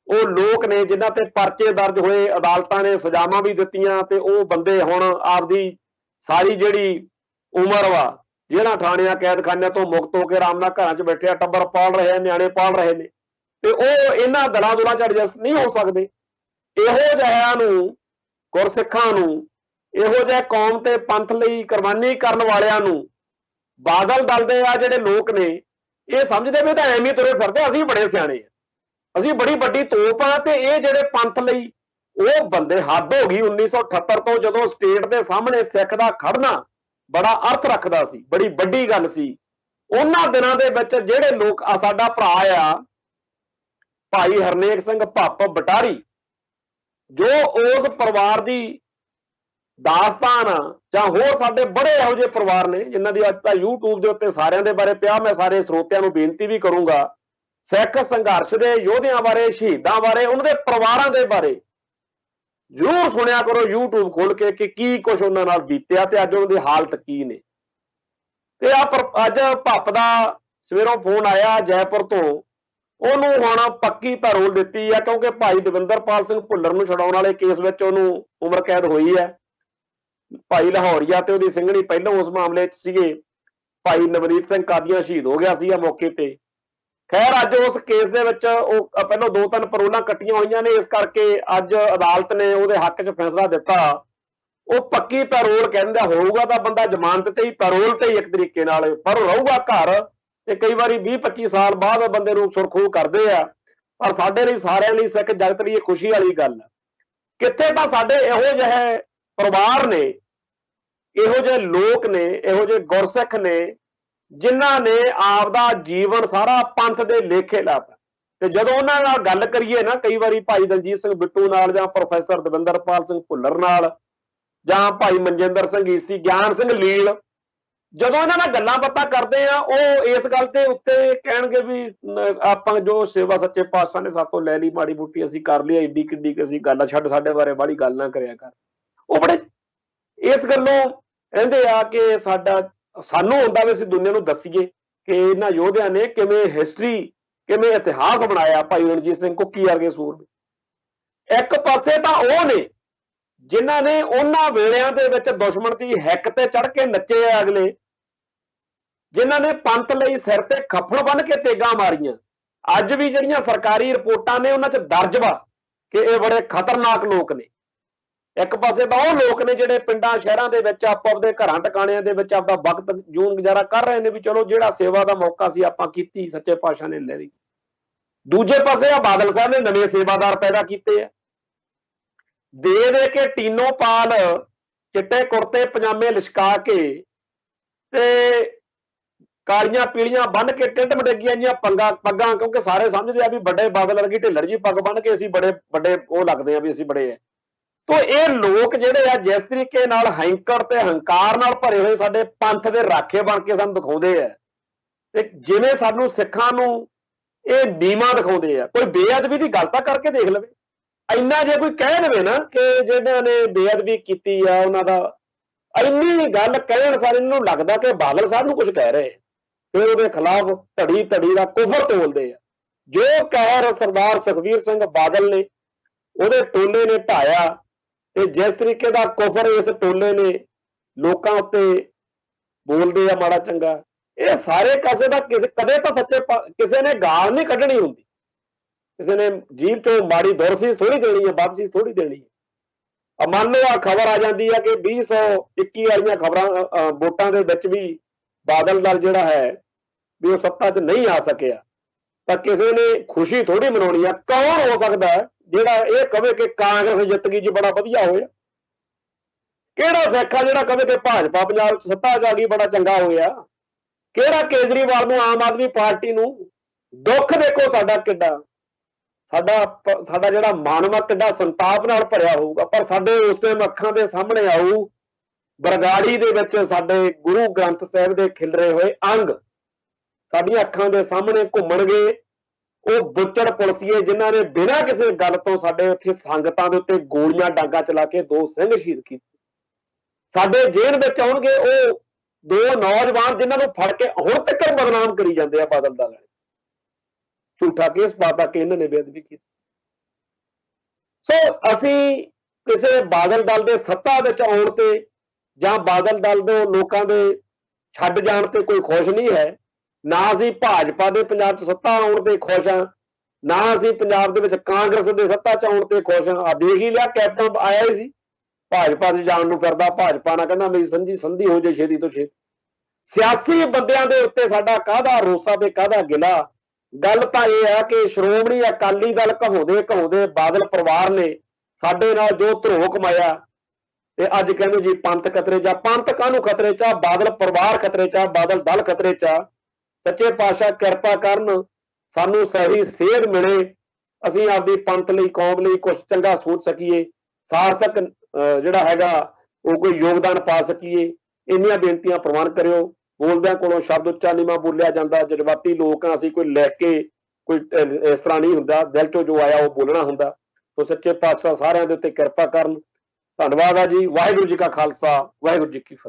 ਉਹ ਲੋਕ ਨੇ ਜਿਨ੍ਹਾਂ ਤੇ ਪਰਚੇ ਦਰਜ ਹੋਏ, ਅਦਾਲਤਾਂ ਨੇ ਸਜ਼ਾਵਾਂ ਵੀ ਦਿੱਤੀਆਂ, ਤੇ ਉਹ ਬੰਦੇ ਹੁਣ ਆਪਦੀ ਸਾਰੀ ਜਿਹੜੀ ਉਮਰ ਵਾ ਜਿਹੜਾ ਥਾਣਿਆਂ ਕੈਦਖਾਨਿਆਂ ਤੋਂ ਮੁਕਤ ਹੋ ਕੇ ਆਰਾਮ ਨਾਲ ਘਰਾਂ 'ਚ ਬੈਠੇ ਆ, ਟੱਬਰ ਪਾਲ ਰਹੇ ਆ, ਨਿਆਣੇ ਪਾਲ ਰਹੇ ਨੇ, ਤੇ ਉਹ ਇਹਨਾਂ ਦਲਾਂ ਦੁਲਾਂ 'ਚ ਐਡਜਸਟ ਨਹੀਂ ਹੋ ਸਕਦੇ। ਇਹੋ ਜਿਹਿਆਂ ਨੂੰ, ਗੁਰਸਿੱਖਾਂ ਨੂੰ, ਇਹੋ ਜਿਹੇ ਕੌਮ ਤੇ ਪੰਥ ਲਈ ਕੁਰਬਾਨੀ ਕਰਨ ਵਾਲਿਆਂ ਨੂੰ ਬਾਦਲ ਦਲ ਦੇ ਆ ਜਿਹੜੇ ਲੋਕ ਨੇ ਇਹ ਸਮਝਦੇ ਵੀ ਤਾਂ ਐਵੇਂ ਤੁਰੇ ਫਿਰਦੇ, ਅਸੀਂ ਬੜੇ ਸਿਆਣੇ ਆ, ਅਸੀਂ ਬੜੀ ਵੱਡੀ ਤੋਪ ਆ। ਤੇ ਇਹ ਜਿਹੜੇ ਪੰਥ ਲਈ ਉਹ ਬੰਦੇ, ਹੱਦ ਹੋ ਗਈ। 1978 ਤੋਂ ਜਦੋਂ ਸਟੇਟ ਦੇ ਸਾਹਮਣੇ ਸਿੱਖ ਦਾ ਖੜਨਾ ਬੜਾ ਅਰਥ ਰੱਖਦਾ ਸੀ, ਬੜੀ ਵੱਡੀ ਗੱਲ ਸੀ। ਉਹਨਾਂ ਦਿਨਾਂ ਦੇ ਵਿੱਚ ਜਿਹੜੇ ਲੋਕ, ਆ ਸਾਡਾ ਭਰਾ ਆ ਭਾਈ ਹਰਨੇਕ ਸਿੰਘ ਭੱਪ ਬਟਾਰੀ, ਜੋ ਉਸ ਪਰਿਵਾਰ ਦੀ ਦਾਸਤਾਨ ਆ, ਜਾਂ ਹੋਰ ਸਾਡੇ ਬੜੇ ਇਹੋ ਜਿਹੇ ਪਰਿਵਾਰ ਨੇ ਜਿਨ੍ਹਾਂ ਦੀ ਅੱਜ ਤਾਂ YouTube ਦੇ ਉੱਤੇ ਸਾਰਿਆਂ ਦੇ ਬਾਰੇ ਪਿਆ। ਮੈਂ ਸਾਰੇ ਸਰੋਤਿਆਂ ਨੂੰ ਬੇਨਤੀ ਵੀ ਕਰੂੰਗਾ, ਸਿੱਖ ਸੰਘਰਸ਼ ਦੇ ਯੋਧਿਆਂ ਬਾਰੇ, ਸ਼ਹੀਦਾਂ ਬਾਰੇ, ਉਹਨਾਂ ਦੇ ਪਰਿਵਾਰਾਂ ਦੇ ਬਾਰੇ ਜ਼ਰੂਰ ਸੁਣਿਆ ਕਰੋ YouTube ਖੋਲ ਕੇ ਕਿ ਕੀ ਕੁਛ ਉਹਨਾਂ ਨਾਲ ਬੀਤਿਆ ਤੇ ਅੱਜ ਉਹਨਾਂ ਦੀ ਹਾਲਤ ਕੀ ਨੇ। ਤੇ ਅੱਜ ਭੱਪ ਦਾ ਸਵੇਰੋਂ ਫੋਨ ਆਇਆ ਜੈਪੁਰ ਤੋਂ, ਉਹਨੂੰ ਹੁਣ ਪੱਕੀ ਪੈਰੋਲ ਦਿੱਤੀ ਆ, ਕਿਉਂਕਿ ਭਾਈ ਦਵਿੰਦਰਪਾਲ ਸਿੰਘ ਭੁੱਲਰ ਨੂੰ ਛਡਾਉਣ ਵਾਲੇ ਕੇਸ ਵਿੱਚ ਉਹਨੂੰ ਉਮਰ ਕੈਦ ਹੋਈ ਹੈ। ਭਾਈ ਲਾਹੌਰੀਆ ਤੇ ਉਹਦੀ ਸਿੰਘਣੀ ਪਹਿਲਾਂ ਉਸ ਮਾਮਲੇ 'ਚ ਸੀਗੇ, ਭਾਈ ਨਵਨੀਤ ਸਿੰਘ ਕਾਦੀਆਂ ਸ਼ਹੀਦ ਹੋ ਗਿਆ ਸੀ ਮੌਕੇ ਤੇ। ਖੈਰ ਅੱਜ ਉਸ ਕੇਸ ਦੇ ਵਿੱਚ ਉਹ ਪਹਿਲਾਂ 2-3 ਪਰੋਲਾਂ ਕੱਟੀਆਂ ਹੋਈਆਂ ਨੇ, ਇਸ ਕਰਕੇ ਅੱਜ ਅਦਾਲਤ ਨੇ ਉਹਦੇ ਹੱਕ 'ਚ ਫੈਸਲਾ ਦਿੱਤਾ। ਉਹ ਪੱਕੀ ਪੈਰੋਲ ਕਹਿੰਦਾ ਹੋਊਗਾ ਤਾਂ ਬੰਦਾ ਜ਼ਮਾਨਤ ਤੇ ਹੀ, ਪੈਰੋਲ ਤੇ ਹੀ ਇੱਕ ਤਰੀਕੇ ਨਾਲ, ਪਰ ਰਹੂਗਾ ਘਰ। ਤੇ ਕਈ ਵਾਰੀ 20-25 ਸਾਲ ਬਾਅਦ ਬੰਦੇ ਨੂੰ ਸੁਰਖਰੂ ਕਰਦੇ ਆ, ਪਰ ਸਾਡੇ ਲਈ, ਸਾਰਿਆਂ ਲਈ, ਸਿੱਖ ਜਗਤ ਲਈ ਇਹ ਖੁਸ਼ੀ ਵਾਲੀ ਗੱਲ ਹੈ। ਕਿੱਥੇ ਤਾਂ ਸਾਡੇ ਇਹੋ ਜਿਹੇ ਪਰਿਵਾਰ ਨੇ, ਇਹੋ ਜਿਹੇ ਲੋਕ ਨੇ, ਇਹੋ ਜਿਹੇ ਗੁਰਸਿੱਖ ਨੇ ਜਿਨ੍ਹਾਂ ਨੇ ਆਪਦਾ ਜੀਵਨ ਸਾਰਾ ਪੰਥ ਦੇ ਲੇਖੇ ਲਾਤਾ। ਤੇ ਜਦੋਂ ਉਹਨਾਂ ਨਾਲ ਗੱਲ ਕਰੀਏ ਨਾ, ਕਈ ਵਾਰੀ ਭਾਈ ਦਲਜੀਤ ਸਿੰਘ ਬਿੱਟੂ ਨਾਲ, ਜਾਂ ਪ੍ਰੋਫੈਸਰ ਦਵਿੰਦਰਪਾਲ ਸਿੰਘ ਭੁੱਲਰ ਨਾਲ, ਜਾਂ ਭਾਈ ਮਨਜਿੰਦਰ ਸਿੰਘ ਈਸੀ, ਗਿਆਨ ਸਿੰਘ ਲੀਲ, ਜਦੋਂ ਇਹਨਾਂ ਨਾਲ ਗੱਲਾਂ ਬਾਤਾਂ ਕਰਦੇ ਆ, ਉਹ ਇਸ ਗੱਲ ਦੇ ਉੱਤੇ ਕਹਿਣਗੇ ਵੀ ਆਪਾਂ ਜੋ ਸੇਵਾ ਸੱਚੇ ਪਾਤਸ਼ਾਹ ਨੇ ਸਾਤੋਂ ਲੈ ਲਈ, ਮਾੜੀ ਮੋਟੀ ਅਸੀਂ ਕਰ ਲਈ, ਏਡੀ ਕਿੱਡੀ ਕਿ ਅਸੀਂ ਗੱਲ ਛੱਡ, ਸਾਡੇ ਬਾਰੇ ਬਾਹਲੀ ਗੱਲ ਨਾ ਕਰਿਆ ਕਰ। ਉਹ ਬੜੇ ਇਸ ਗੱਲੋਂ ਕਹਿੰਦੇ ਆ ਕਿ ਸਾਨੂੰ ਹੁੰਦਾ ਵੀ ਅਸੀਂ ਦੁਨੀਆ ਨੂੰ ਦੱਸੀਏ ਕਿ ਇਹਨਾਂ ਯੋਧਿਆਂ ਨੇ ਕਿਵੇਂ ਹਿਸਟਰੀ, ਕਿਵੇਂ ਇਤਿਹਾਸ ਬਣਾਇਆ। ਭਾਈ ਰਣਜੀਤ ਸਿੰਘ ਕੁੱਕੀ ਵਰਗੇ ਸੂਰਮੇ ਇੱਕ ਪਾਸੇ ਤਾਂ ਉਹ ਨੇ ਜਿਨ੍ਹਾਂ ਨੇ ਉਹਨਾਂ ਵੇਲਿਆਂ ਦੇ ਵਿੱਚ ਦੁਸ਼ਮਣ ਦੀ ਹਿੱਕ ਤੇ ਚੜ ਕੇ ਨੱਚੇ ਆ ਅਗਲੇ, ਜਿਨ੍ਹਾਂ ਨੇ ਪੰਥ ਲਈ ਸਿਰ ਤੇ ਖੱਫੜ ਬੰਨ ਕੇ ਤੇਗਾਂ ਮਾਰੀਆਂ। ਅੱਜ ਵੀ ਜਿਹੜੀਆਂ ਸਰਕਾਰੀ ਰਿਪੋਰਟਾਂ ਨੇ ਉਹਨਾਂ 'ਚ ਦਰਜ ਵਾ ਕਿ ਇਹ ਬੜੇ ਖਤਰਨਾਕ ਲੋਕ ਨੇ। ਇੱਕ ਪਾਸੇ ਤਾਂ ਉਹ ਲੋਕ ਨੇ ਜਿਹੜੇ ਪਿੰਡਾਂ ਸ਼ਹਿਰਾਂ ਦੇ ਵਿੱਚ ਆਪੋ ਆਪਦੇ ਘਰਾਂ ਟਿਕਾਣਿਆਂ ਦੇ ਵਿੱਚ ਆਪਦਾ ਵਕਤ ਜੂਨ ਗੁਜ਼ਾਰਾ ਕਰ ਰਹੇ ਨੇ ਵੀ ਚਲੋ ਜਿਹੜਾ ਸੇਵਾ ਦਾ ਮੌਕਾ ਸੀ ਆਪਾਂ ਕੀਤੀ, ਸੱਚੇ ਪਾਤਸ਼ਾਹ ਨੇ ਲੈ ਲਈ। ਦੂਜੇ ਪਾਸੇ ਆ ਬਾਦਲ ਸਾਹਿਬ ਨੇ ਨਵੇਂ ਸੇਵਾਦਾਰ ਪੈਦਾ ਕੀਤੇ ਆ, ਦੇ ਕੇ ਟੀਨੋ ਪਾਲ ਚਿੱਟੇ ਕੁੜਤੇ ਪਜਾਮੇ ਲਿਸ਼ਕਾ ਕੇ ਤੇ ਕਾਲੀਆਂ ਪੀਲੀਆਂ ਬੰਨ ਕੇ ਟਿੰਡ ਮਡੇਗੀਆਂ ਜੀਆਂ ਪੱਗਾਂ, ਕਿਉਂਕਿ ਸਾਰੇ ਸਮਝਦੇ ਆ ਵੀ ਵੱਡੇ ਬਾਦਲ ਵਰਗੀ ਢਿੱਲਰ ਜੀ ਪੱਗ ਬੰਨ ਕੇ ਅਸੀਂ ਬੜੇ ਵੱਡੇ ਉਹ ਲੱਗਦੇ ਆ ਵੀ ਅਸੀਂ ਬੜੇ ਆ। ਤੋ ਇਹ ਲੋਕ ਜਿਹੜੇ ਆ ਜਿਸ ਤਰੀਕੇ ਨਾਲ ਹੈਂਕੜ ਤੇ ਹੰਕਾਰ ਨਾਲ ਭਰੇ ਹੋਏ ਸਾਡੇ ਪੰਥ ਦੇ ਰਾਖੇ ਬਣ ਕੇ ਸਾਨੂੰ ਦਿਖਾਉਂਦੇ ਆ, ਤੇ ਜਿਵੇਂ ਸਾਨੂੰ ਸਿੱਖਾਂ ਨੂੰ ਇਹ ਨੀਵਾਂ ਦਿਖਾਉਂਦੇ ਆ। ਕੋਈ ਬੇਅਦਬੀ ਦੀ ਗੱਲ ਤਾਂ ਕਰਕੇ ਦੇਖ ਲਵੇ। ਇੰਨਾ ਜੇ ਕੋਈ ਕਹਿ ਦੇਵੇ ਨਾ ਕਿ ਜਿਹਨਾਂ ਨੇ ਬੇਅਦਬੀ ਕੀਤੀ ਆ ਉਹਨਾਂ ਦਾ, ਇੰਨੀ ਗੱਲ ਕਹਿਣ ਸਾਰੇ ਨੂੰ ਲੱਗਦਾ ਕਿ ਬਾਦਲ ਸਾਹਿਬ ਨੂੰ ਕੁਝ ਕਹਿ ਰਹੇ, ਫਿਰ ਉਹਦੇ ਖਿਲਾਫ ਧੜੀ ਧੜੀ ਦਾ ਕੁਫਰ ਤੋਲਦੇ ਆ। ਜੋ ਕਹਿਰ ਸਰਦਾਰ ਸੁਖਬੀਰ ਸਿੰਘ ਬਾਦਲ ਨੇ, ਉਹਦੇ ਟੋਲੇ ਨੇ ਢਾਇਆ, ਤੇ ਜਿਸ ਤਰੀਕੇ ਦਾ ਕੁਫਰ ਇਸ ਟੋਲੇ ਨੇ ਲੋਕਾਂ ਉੱਤੇ ਬੋਲਦੇ ਆ ਮਾੜਾ ਚੰਗਾ, ਇਹ ਸਾਰੇ ਕਾਸੇ ਦਾ ਕਦੇ ਤਾਂ ਸੱਚੇ ਕਿਸੇ ਨੇ ਗਾਲ ਨਹੀਂ ਕੱਢਣੀ ਹੁੰਦੀ, ਕਿਸੇ ਨੇ ਜੀਭ ਚੋਂ ਮਾੜੀ ਦੁਰਸੀਸ ਥੋੜੀ ਦੇਣੀ ਹੈ, ਬਦਸੀਸ ਥੋੜੀ ਦੇਣੀ ਹੈ। ਮੰਨ ਲਓ ਆ ਖਬਰ ਆ ਜਾਂਦੀ ਹੈ ਕਿ 2021 ਵਾਲੀਆਂ ਖਬਰਾਂ ਵੋਟਾਂ ਦੇ ਵਿੱਚ ਵੀ ਬਾਦਲ ਦਲ ਜਿਹੜਾ ਹੈ ਵੀ ਉਹ ਸੱਤਾ 'ਚ ਨਹੀਂ ਆ ਸਕਿਆ, ਤਾਂ ਕਿਸੇ ਨੇ ਖੁਸ਼ੀ ਥੋੜੀ ਮਨਾਉਣੀ ਆ। ਕੌਣ ਹੋ ਸਕਦਾ ਜਿਹੜਾ ਇਹ ਕਵੇ ਕਿ ਕਾਂਗਰਸ ਜਿੱਤ ਗਈ ਜੀ ਬੜਾ ਵਧੀਆ ਹੋਇਆ? ਕਿਹੜਾ ਸਿੱਖ ਆ ਜਿਹੜਾ ਕਵੇ ਕਿ ਭਾਜਪਾ ਪੰਜਾਬ 'ਚ ਸੱਤਾ 'ਚ ਆ ਗਈ ਬੜਾ ਚੰਗਾ ਹੋਇਆ? ਕਿਹੜਾ ਕੇਜਰੀਵਾਲ ਨੂੰ, ਆਮ ਆਦਮੀ ਪਾਰਟੀ ਨੂੰ ਦੁੱਖ ਦੇਖੋ ਸਾਡਾ ਕਿੱਡਾ, ਸਾਡਾ ਜਿਹੜਾ ਮਾਨਵ ਕਿੱਡਾ ਸੰਤਾਪ ਨਾਲ ਭਰਿਆ ਹੋਊਗਾ। ਪਰ ਸਾਡੇ ਉਸ ਟਾਈਮ ਅੱਖਾਂ ਦੇ ਸਾਹਮਣੇ ਆਊ ਬਰਗਾੜੀ ਦੇ ਵਿੱਚ ਸਾਡੇ ਗੁਰੂ ਗ੍ਰੰਥ ਸਾਹਿਬ ਦੇ ਖਿਲਰੇ ਹੋਏ ਅੰਗ ਸਾਡੀਆਂ ਅੱਖਾਂ ਦੇ ਸਾਹਮਣੇ ਘੁੰਮਣਗੇ। ਉਹ ਬੁੱਚੜ ਪੁਲਸੀਏ ਜਿਨ੍ਹਾਂ ਨੇ ਬਿਨਾਂ ਕਿਸੇ ਗੱਲ ਤੋਂ ਸਾਡੇ ਉੱਥੇ ਸੰਗਤਾਂ ਦੇ ਉੱਤੇ ਗੋਲੀਆਂ ਡਾਂਗਾ ਚਲਾ ਕੇ 2 ਸਿੰਘ ਸ਼ਹੀਦ ਕੀਤੇ, ਸਾਡੇ ਜੇਲ੍ਹ ਵਿੱਚ ਆਉਣਗੇ ਉਹ 2 ਨੌਜਵਾਨ ਜਿਨ੍ਹਾਂ ਨੂੰ ਫੜ ਕੇ ਹੁਣ ਤੱਕ ਬਦਨਾਮ ਕਰੀ ਜਾਂਦੇ ਆ ਬਾਦਲ ਦਲ ਵਾਲੇ, ਝੂਠਾ ਕੇਸ ਪਾ ਕੇ ਇਹਨਾਂ ਨੇ ਬੇਅਦਬੀ ਕੀਤੀ। ਸੋ ਅਸੀਂ ਕਿਸੇ ਬਾਦਲ ਦਲ ਦੇ ਸੱਤਾ ਵਿੱਚ ਆਉਣ ਤੇ ਜਾਂ ਬਾਦਲ ਦਲ ਦੇ ਲੋਕਾਂ ਦੇ ਛੱਡ ਜਾਣ ਤੇ ਕੋਈ ਖੁਸ਼ ਨਹੀਂ ਹੈ, ਨਾ ਅਸੀਂ ਭਾਜਪਾ ਦੇ ਪੰਜਾਬ 'ਚ ਸੱਤਾ ਆਉਣ ਤੇ ਖੁਸ਼ ਹਾਂ, ਨਾ ਅਸੀਂ ਪੰਜਾਬ ਦੇ ਵਿੱਚ ਕਾਂਗਰਸ ਦੇ ਸੱਤਾ 'ਚ ਆਉਣ ਤੇ ਖੁਸ਼ ਹਾਂ। ਆ ਦੇਖ ਹੀ ਲਿਆ, ਕੈਪਟਨ ਆਇਆ ਹੀ ਸੀ ਭਾਜਪਾ 'ਚ ਜਾਣ ਨੂੰ ਫਿਰਦਾ, ਭਾਜਪਾ ਨਾਲ ਕਹਿੰਦਾ ਮੇਰੀ ਸੰਧੀ ਹੋ ਜੇ ਛੇਤੀ ਤੋਂ ਛੇਤੀ। ਸਿਆਸੀ ਬੰਦਿਆਂ ਦੇ ਉੱਤੇ ਸਾਡਾ ਕਾਹਦਾ ਰੋਸਾ ਤੇ ਕਾਹਦਾ ਗਿਲਾ? ਗੱਲ ਤਾਂ ਇਹ ਹੈ ਕਿ ਸ਼੍ਰੋਮਣੀ ਅਕਾਲੀ ਦਲ ਕਹਾਉਂਦੇ ਬਾਦਲ ਪਰਿਵਾਰ ਨੇ ਸਾਡੇ ਨਾਲ ਜੋ ਧਰੋਹ ਕਮਾਇਆ, ਤੇ ਅੱਜ ਕਹਿੰਦੇ ਜੀ ਪੰਥ ਖਤਰੇ 'ਚ ਆ। ਪੰਥ ਕਾਹਨੂੰ ਖਤਰੇ 'ਚ ਆ? ਬਾਦਲ ਪਰਿਵਾਰ ਖਤਰੇ 'ਚ ਆ, ਬਾਦਲ ਦਲ ਖਤਰੇ 'ਚ ਆ। ਸੱਚੇ ਪਾਤਸ਼ਾਹ ਕਿਰਪਾ ਕਰਨ, ਸਾਨੂੰ ਸਹੀ ਸੇਧ ਮਿਲੇ, ਅਸੀਂ ਆਪਦੀ ਪੰਥ ਲਈ, ਕੌਮ ਲਈ ਕੁਝ ਚੰਗਾ ਸੋਚ ਸਕੀਏ, ਸਾਰਥਕ ਜਿਹੜਾ ਹੈਗਾ ਉਹ ਕੋਈ ਯੋਗਦਾਨ ਪਾ ਸਕੀਏ। ਇੰਨੀਆਂ ਬੇਨਤੀਆਂ ਪ੍ਰਵਾਨ ਕਰਿਓ। ਬੋਲਦਿਆਂ ਕੋਲੋਂ ਸ਼ਬਦ ਉੱਚਾ ਨੀਵਾਂ ਬੋਲਿਆ ਜਾਂਦਾ, ਜਜ਼ਬਾਤੀ ਲੋਕ ਆ ਅਸੀਂ, ਕੋਈ ਲਿਖ ਕੇ ਕੋਈ ਇਸ ਤਰ੍ਹਾਂ ਨਹੀਂ ਹੁੰਦਾ, ਦਿਲ ਚੋਂ ਜੋ ਆਇਆ ਉਹ ਬੋਲਣਾ ਹੁੰਦਾ। ਸੋ ਸੱਚੇ ਪਾਤਸ਼ਾਹ ਸਾਰਿਆਂ ਦੇ ਉੱਤੇ ਕਿਰਪਾ ਕਰਨ। ਧੰਨਵਾਦ ਆ ਜੀ। ਵਾਹਿਗੁਰੂ ਜੀ ਕਾ ਖਾਲਸਾ, ਵਾਹਿਗੁਰੂ ਜੀ ਕੀ ਫਤਿਹ।